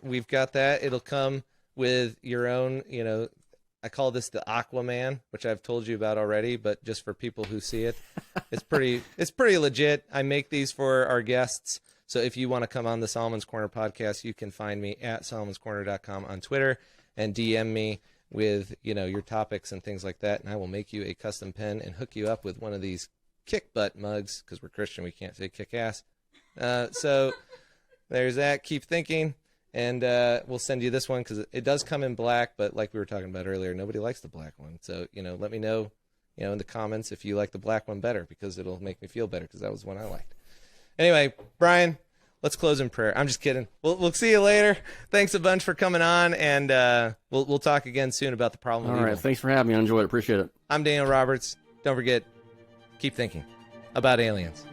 We've got that. It'll come with your own, you know, I call this the Aquaman, which I've told you about already, but just for people who see it, it's pretty legit. I make these for our guests. So if you want to come on the Solomon's Corner podcast, you can find me at solomonscorner.com on Twitter and DM me with, you know, your topics and things like that, and I will make you a custom pen and hook you up with one of these kick butt mugs, because we're Christian, we can't say kick ass. So there's that. Keep thinking, and we'll send you this one because it does come in black, but like we were talking about earlier, nobody likes the black one. So, you know, let me know, you know, in the comments if you like the black one better, because it'll make me feel better, because that was one I liked. Anyway, Brian, let's close in prayer. I'm just kidding. We'll see you later. Thanks a bunch for coming on, and we'll talk again soon about the problem. All right. Thanks for having me. I enjoyed it. Appreciate it. I'm Daniel Roberts. Don't forget, keep thinking about aliens.